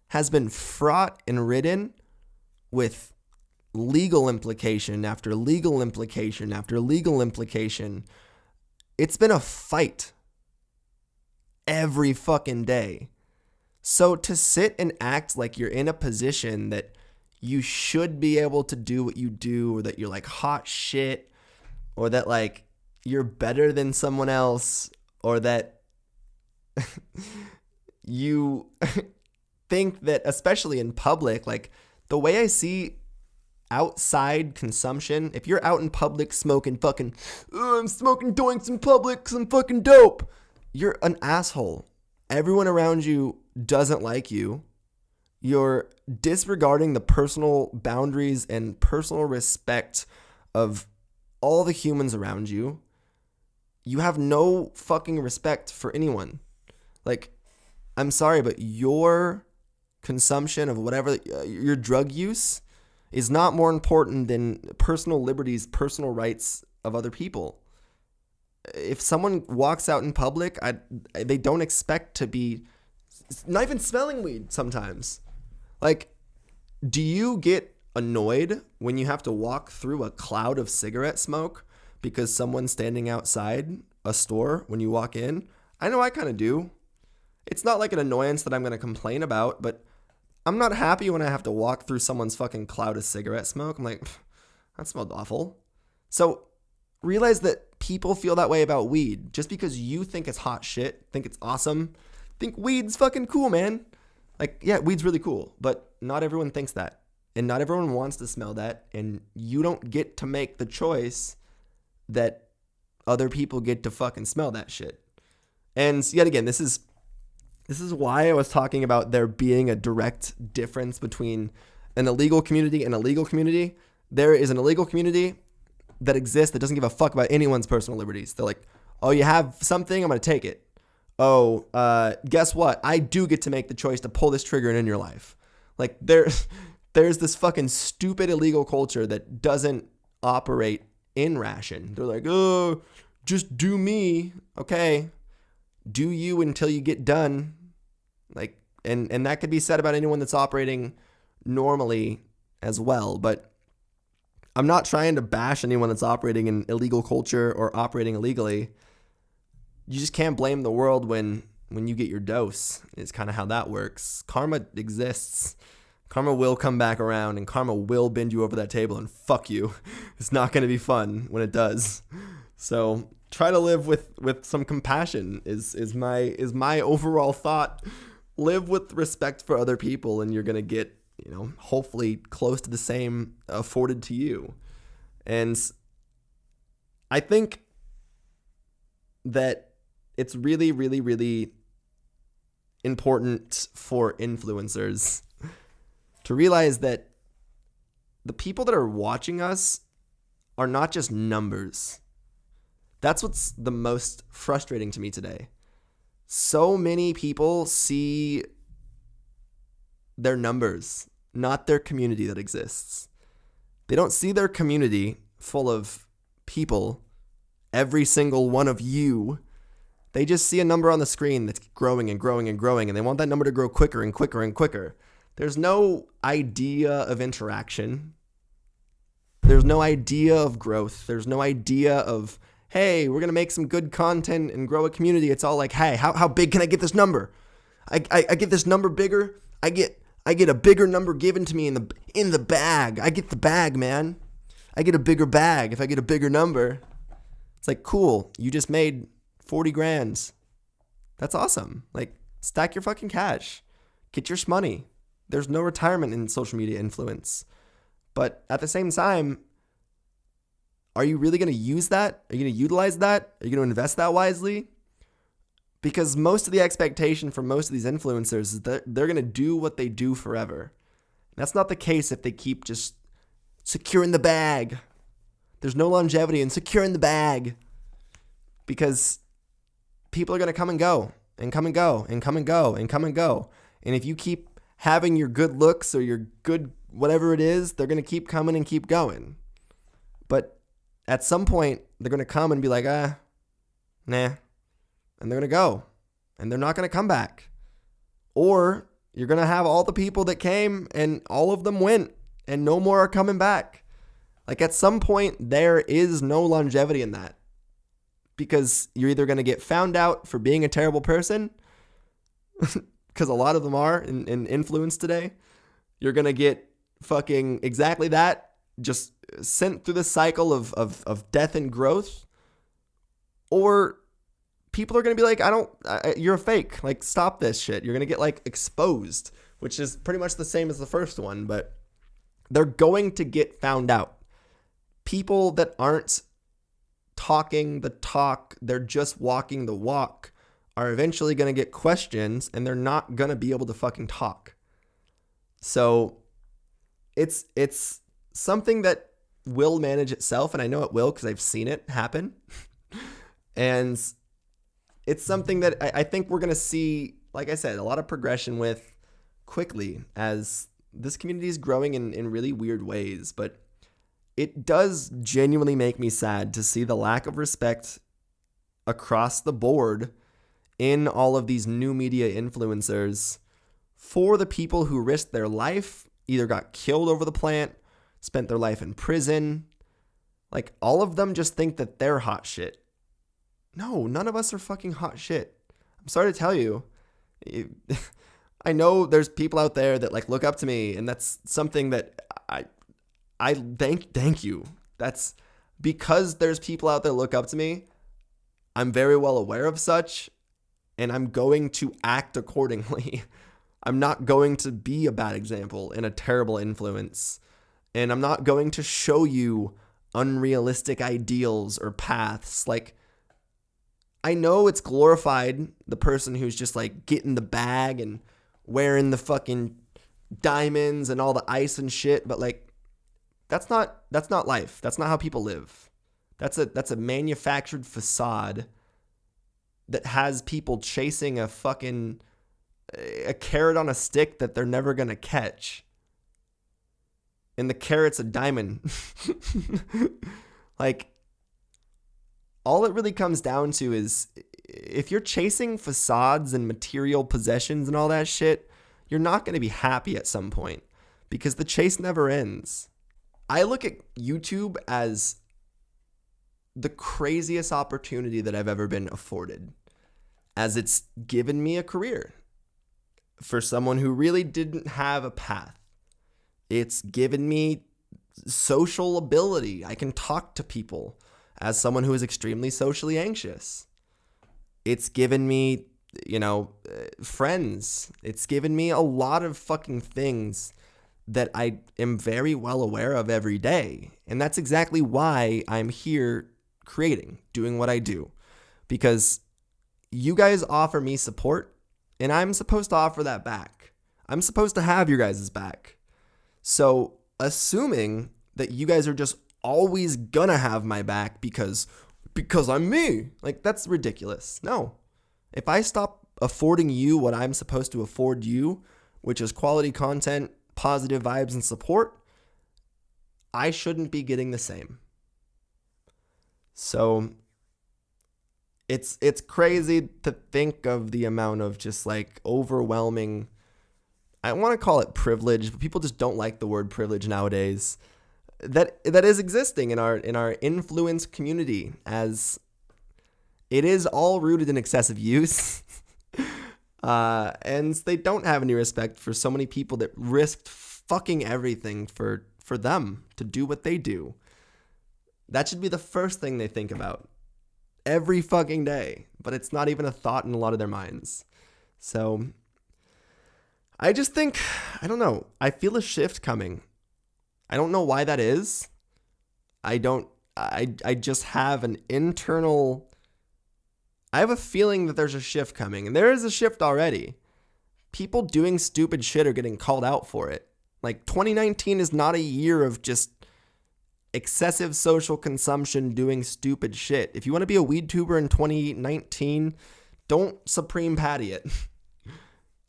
has been fraught and ridden with legal implication after legal implication after legal implication. It's been a fight every fucking day. So to sit and act like you're in a position that you should be able to do what you do, or that you're like hot shit, or that like you're better than someone else, or that you think that, especially in public, like the way I see outside consumption, if you're out in public smoking fucking, I'm smoking joints in public because I'm fucking dope, you're an asshole. Everyone around you doesn't like you. You're disregarding the personal boundaries and personal respect of all the humans around you. You have no fucking respect for anyone. Like, I'm sorry, but your consumption of whatever, your drug use is not more important than personal liberties, personal rights of other people. If someone walks out in public, they don't expect to be not even smelling weed sometimes. Like, do you get annoyed when you have to walk through a cloud of cigarette smoke because someone's standing outside a store when you walk in? I know I kind of do. It's not like an annoyance that I'm going to complain about, but I'm not happy when I have to walk through someone's fucking cloud of cigarette smoke. I'm like, that smelled awful. So realize that people feel that way about weed. Just because you think it's hot shit, think it's awesome, think weed's fucking cool, man. Like, yeah, weed's really cool, but not everyone thinks that. And not everyone wants to smell that. And you don't get to make the choice that other people get to fucking smell that shit. And yet again, this is why I was talking about there being a direct difference between an illegal community and a legal community. There is an illegal community that exists that doesn't give a fuck about anyone's personal liberties. They're like, oh, you have something? I'm going to take it. Oh, guess what? I do get to make the choice to pull this trigger in your life. Like, there's this fucking stupid illegal culture that doesn't operate in ration. They're like, oh, just do me. Okay. Do you until you get done. Like, and that could be said about anyone that's operating normally as well. But I'm not trying to bash anyone that's operating in illegal culture or operating illegally. You just can't blame the world when you get your dose. It's kind of how that works. Karma exists. Karma will come back around, and karma will bend you over that table and fuck you. It's not going to be fun when it does. So try to live with some compassion is my overall thought. Live with respect for other people, and you're going to get, hopefully close to the same afforded to you. And I think that it's really, really, really important for influencers to realize that the people that are watching us are not just numbers. That's what's the most frustrating to me today. So many people see their numbers, not their community that exists. They don't see their community full of people, every single one of you, they just see a number on the screen that's growing and growing and growing, and they want that number to grow quicker and quicker and quicker. There's no idea of interaction. There's no idea of growth. There's no idea of, hey, we're going to make some good content and grow a community. It's all like, hey, how big can I get this number? I get this number bigger. I get a bigger number given to me in the bag. I get the bag, man. I get a bigger bag if I get a bigger number. It's like, cool, you just made 40 grand. That's awesome. Like, stack your fucking cash. Get your money. There's no retirement in social media influence. But at the same time, are you really going to use that? Are you going to utilize that? Are you going to invest that wisely? Because most of the expectation for most of these influencers is that they're going to do what they do forever. That's not the case if they keep just securing the bag. There's no longevity in securing the bag. Because people are going to come and go and come and go and come and go and come and go. And if you keep having your good looks or your good whatever it is, they're going to keep coming and keep going. But at some point, they're going to come and be like, nah. And they're going to go. And they're not going to come back. Or you're going to have all the people that came and all of them went and no more are coming back. Like, at some point, there is no longevity in that. Because you're either going to get found out for being a terrible person, because a lot of them are in influence today. You're going to get fucking exactly that, just sent through the cycle of death and growth. Or people are going to be like, you're a fake. Like, stop this shit. You're going to get, like, exposed, which is pretty much the same as the first one, but they're going to get found out. People that aren't talking the talk, they're just walking the walk, are eventually going to get questions and they're not going to be able to fucking talk. So it's something that will manage itself, and I know it will because I've seen it happen. And it's something that I think we're going to see, like I said, a lot of progression with quickly as this community is growing in really weird ways. But it does genuinely make me sad to see the lack of respect across the board in all of these new media influencers for the people who risked their life, either got killed over the plant, spent their life in prison. Like, all of them just think that they're hot shit. No, none of us are fucking hot shit. I'm sorry to tell you. I know there's people out there that, like, look up to me, and that's something that I thank you. That's because there's people out there look up to me. I'm very well aware of such, and I'm going to act accordingly. I'm not going to be a bad example and a terrible influence, and I'm not going to show you unrealistic ideals or paths. Like, I know it's glorified, the person who's just, like, getting the bag and wearing the fucking diamonds and all the ice and shit, but, like, that's not life. That's not how people live. That's a manufactured facade that has people chasing a carrot on a stick that they're never going to catch. And the carrot's a diamond. Like, all it really comes down to is, if you're chasing facades and material possessions and all that shit, you're not going to be happy at some point because the chase never ends. I look at YouTube as the craziest opportunity that I've ever been afforded, as it's given me a career for someone who really didn't have a path. It's given me social ability. I can talk to people as someone who is extremely socially anxious. It's given me, friends. It's given me a lot of fucking things that I am very well aware of every day. And that's exactly why I'm here creating, doing what I do. Because you guys offer me support, and I'm supposed to offer that back. I'm supposed to have your guys' back. So assuming that you guys are just always gonna have my back because I'm me, like, that's ridiculous. No. If I stop affording you what I'm supposed to afford you, which is quality content, positive vibes, and support, I shouldn't be getting the same. So it's crazy to think of the amount of just like overwhelming, I want to call it privilege, but people just don't like the word privilege nowadays, that is existing in our influence community, as it is all rooted in excessive use. And they don't have any respect for so many people that risked fucking everything for them to do what they do. That should be the first thing they think about every fucking day, but it's not even a thought in a lot of their minds. So I just think, I don't know, I feel a shift coming. I don't know why that is. I just have an internal, I have a feeling that there's a shift coming, and there is a shift already. People doing stupid shit are getting called out for it. Like 2019 is not a year of just excessive social consumption doing stupid shit. If you want to be a weed tuber in 2019, don't Supreme Patty it.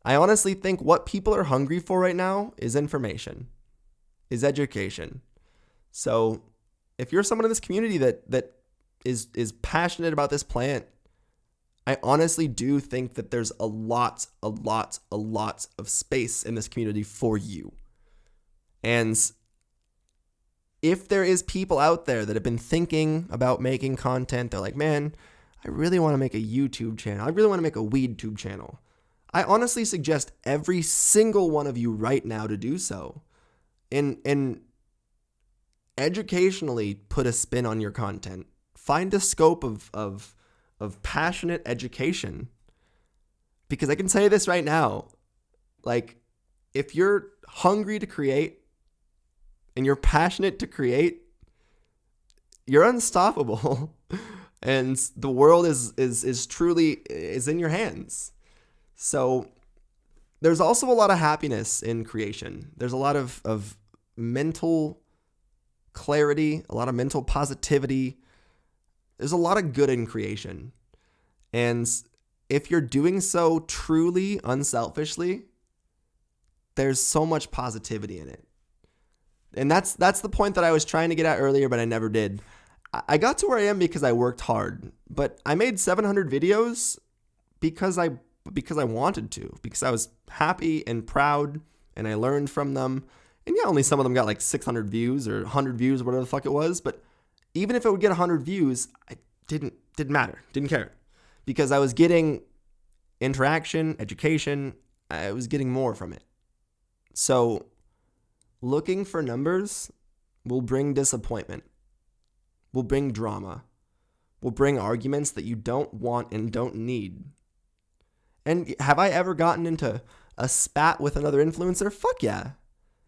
I honestly think what people are hungry for right now is information, is education. So if you're someone in this community that is passionate about this plant, I honestly do think that there's a lot of space in this community for you. And if there is people out there that have been thinking about making content, they're like, man, I really want to make a YouTube channel. I really want to make a weed tube channel. I honestly suggest every single one of you right now to do so. And educationally put a spin on your content. Find a scope of passionate education. Because I can tell you this right now, like, if you're hungry to create and you're passionate to create, you're unstoppable. And the world is truly in your hands. So there's also a lot of happiness in creation. There's a lot of mental clarity, a lot of mental positivity. There's a lot of good in creation. And if you're doing so truly unselfishly, there's so much positivity in it. And that's the point that I was trying to get at earlier, but I never did. I got to where I am because I worked hard, but I made 700 videos because I wanted to, because I was happy and proud and I learned from them. And yeah, only some of them got like 600 views or 100 views or whatever the fuck it was. But even if it would get 100 views, I didn't matter. Didn't care, because I was getting interaction, education. I was getting more from it. So looking for numbers will bring disappointment, will bring drama, will bring arguments that you don't want and don't need. And have I ever gotten into a spat with another influencer? Fuck yeah.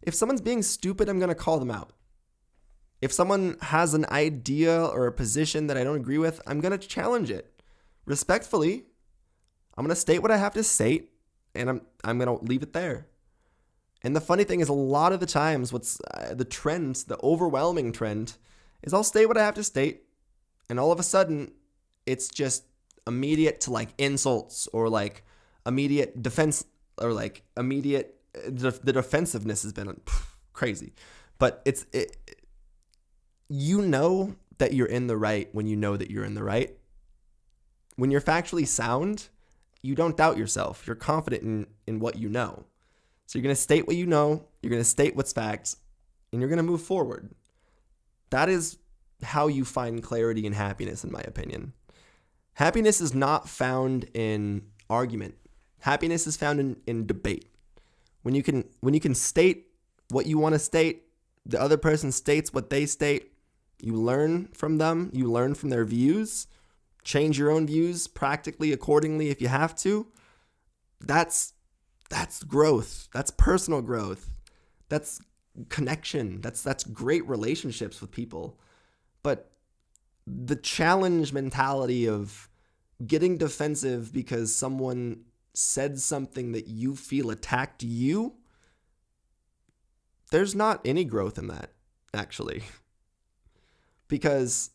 If someone's being stupid, I'm going to call them out. If someone has an idea or a position that I don't agree with, I'm going to challenge it respectfully. I'm going to state what I have to state, and I'm going to leave it there. And the funny thing is, a lot of the times, what's the trend, the overwhelming trend, is I'll state what I have to state, and all of a sudden, it's just immediate to like insults or like immediate defense or like immediate, the defensiveness has been crazy. But you know that you're in the right when you know that you're in the right. When you're factually sound, you don't doubt yourself. You're confident in what you know. So you're going to state what you know, you're going to state what's facts, and you're going to move forward. That is how you find clarity and happiness, in my opinion. Happiness is not found in argument. Happiness is found in debate. When you can state what you want to state, the other person states what they state, you learn from them, you learn from their views, change your own views practically accordingly if you have to. That's growth. That's personal growth. That's connection. That's great relationships with people. But the challenge mentality of getting defensive because someone said something that you feel attacked you, there's not any growth in that, actually. Because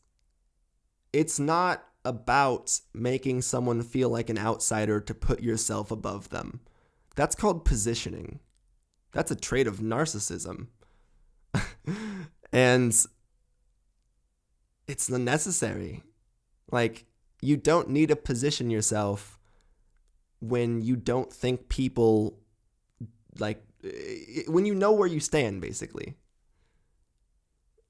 it's not about making someone feel like an outsider to put yourself above them. That's called positioning. That's a trait of narcissism. And it's unnecessary. Like, you don't need to position yourself when you don't think people, like, when you know where you stand, basically.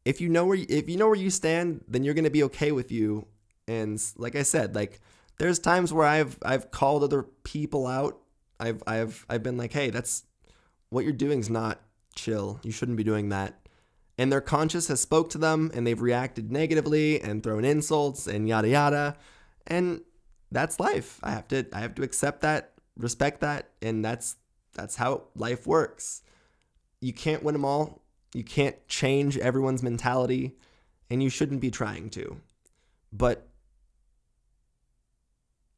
If you know where you stand, then you're gonna be okay with you. And like I said, like, there's times where I've called other people out. I've been like, hey, that's what you're doing is not chill. You shouldn't be doing that. And their conscience has spoke to them, and they've reacted negatively and thrown insults and yada yada. And that's life. I have to accept that, respect that, and that's how life works. You can't win them all. You can't change everyone's mentality, and you shouldn't be trying to. But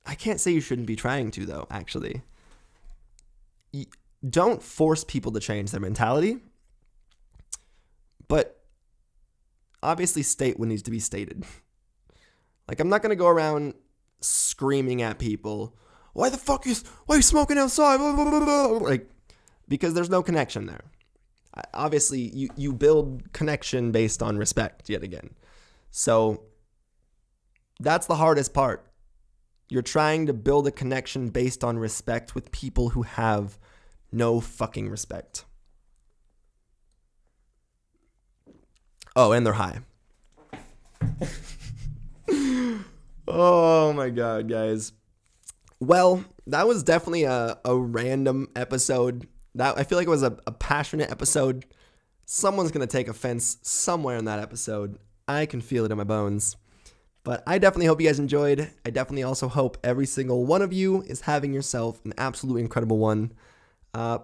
I can't say you shouldn't be trying to, though, actually. Don't force people to change their mentality, but obviously state what needs to be stated. Like, I'm not going to go around screaming at people, why are you smoking outside? Like, because there's no connection there. Obviously, you build connection based on respect, yet again. So that's the hardest part. You're trying to build a connection based on respect with people who have no fucking respect. Oh, and they're high. Oh my God, guys. Well, that was definitely a random episode. I feel like it was a passionate episode. Someone's going to take offense somewhere in that episode. I can feel it in my bones. But I definitely hope you guys enjoyed. I definitely also hope every single one of you is having yourself an absolutely incredible one.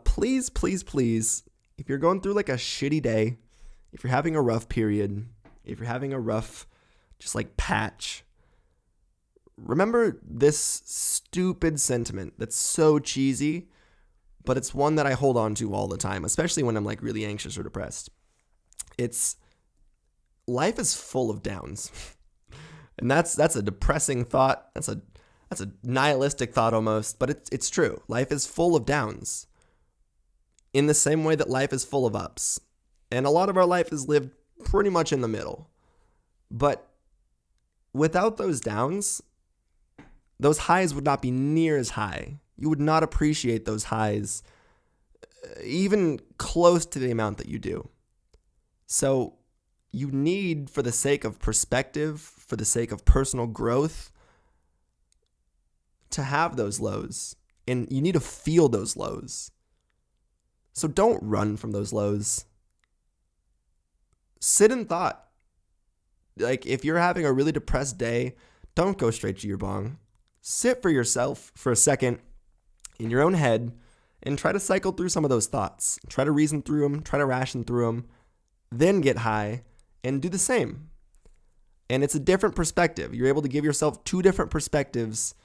Please, please, please, if you're going through like a shitty day, if you're having a rough period, if you're having a rough just like patch, remember this stupid sentiment that's so cheesy, but it's one that I hold on to all the time, especially when I'm like really anxious or depressed. It's life is full of downs. And that's a depressing thought. That's a nihilistic thought almost, but it's true. Life is full of downs. In the same way that life is full of ups. And a lot of our life is lived pretty much in the middle. But without those downs, those highs would not be near as high. You would not appreciate those highs even close to the amount that you do. So you need, for the sake of perspective, for the sake of personal growth, to have those lows. And you need to feel those lows. So don't run from those lows. Sit in thought. Like, if you're having a really depressed day, don't go straight to your bong. Sit for yourself for a second in your own head and try to cycle through some of those thoughts. Try to reason through them, try to ration through them, then get high and do the same. And it's a different perspective. You're able to give yourself two different perspectives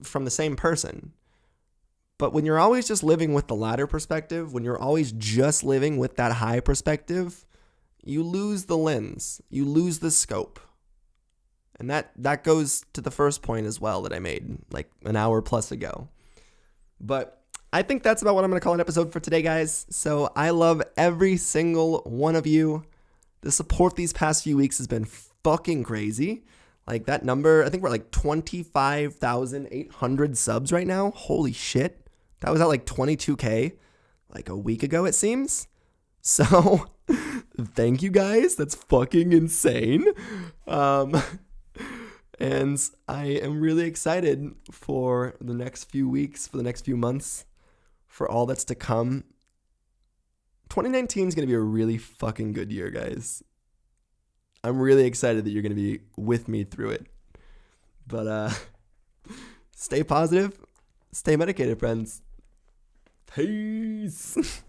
from the same person. But when you're always just living with the latter perspective, when you're always just living with that high perspective, you lose the lens, you lose the scope. And that goes to the first point as well that I made like an hour plus ago. But I think that's about what I'm going to call an episode for today, guys. So I love every single one of you. The support these past few weeks has been fucking crazy. Like, that number, I think we're like 25,800 subs right now. Holy shit. That was at like 22K like a week ago, it seems. So thank you guys. That's fucking insane. And I am really excited for the next few weeks, for the next few months, for all that's to come. 2019 is going to be a really fucking good year, guys. I'm really excited that you're going to be with me through it. But stay positive, stay medicated, friends. Peace.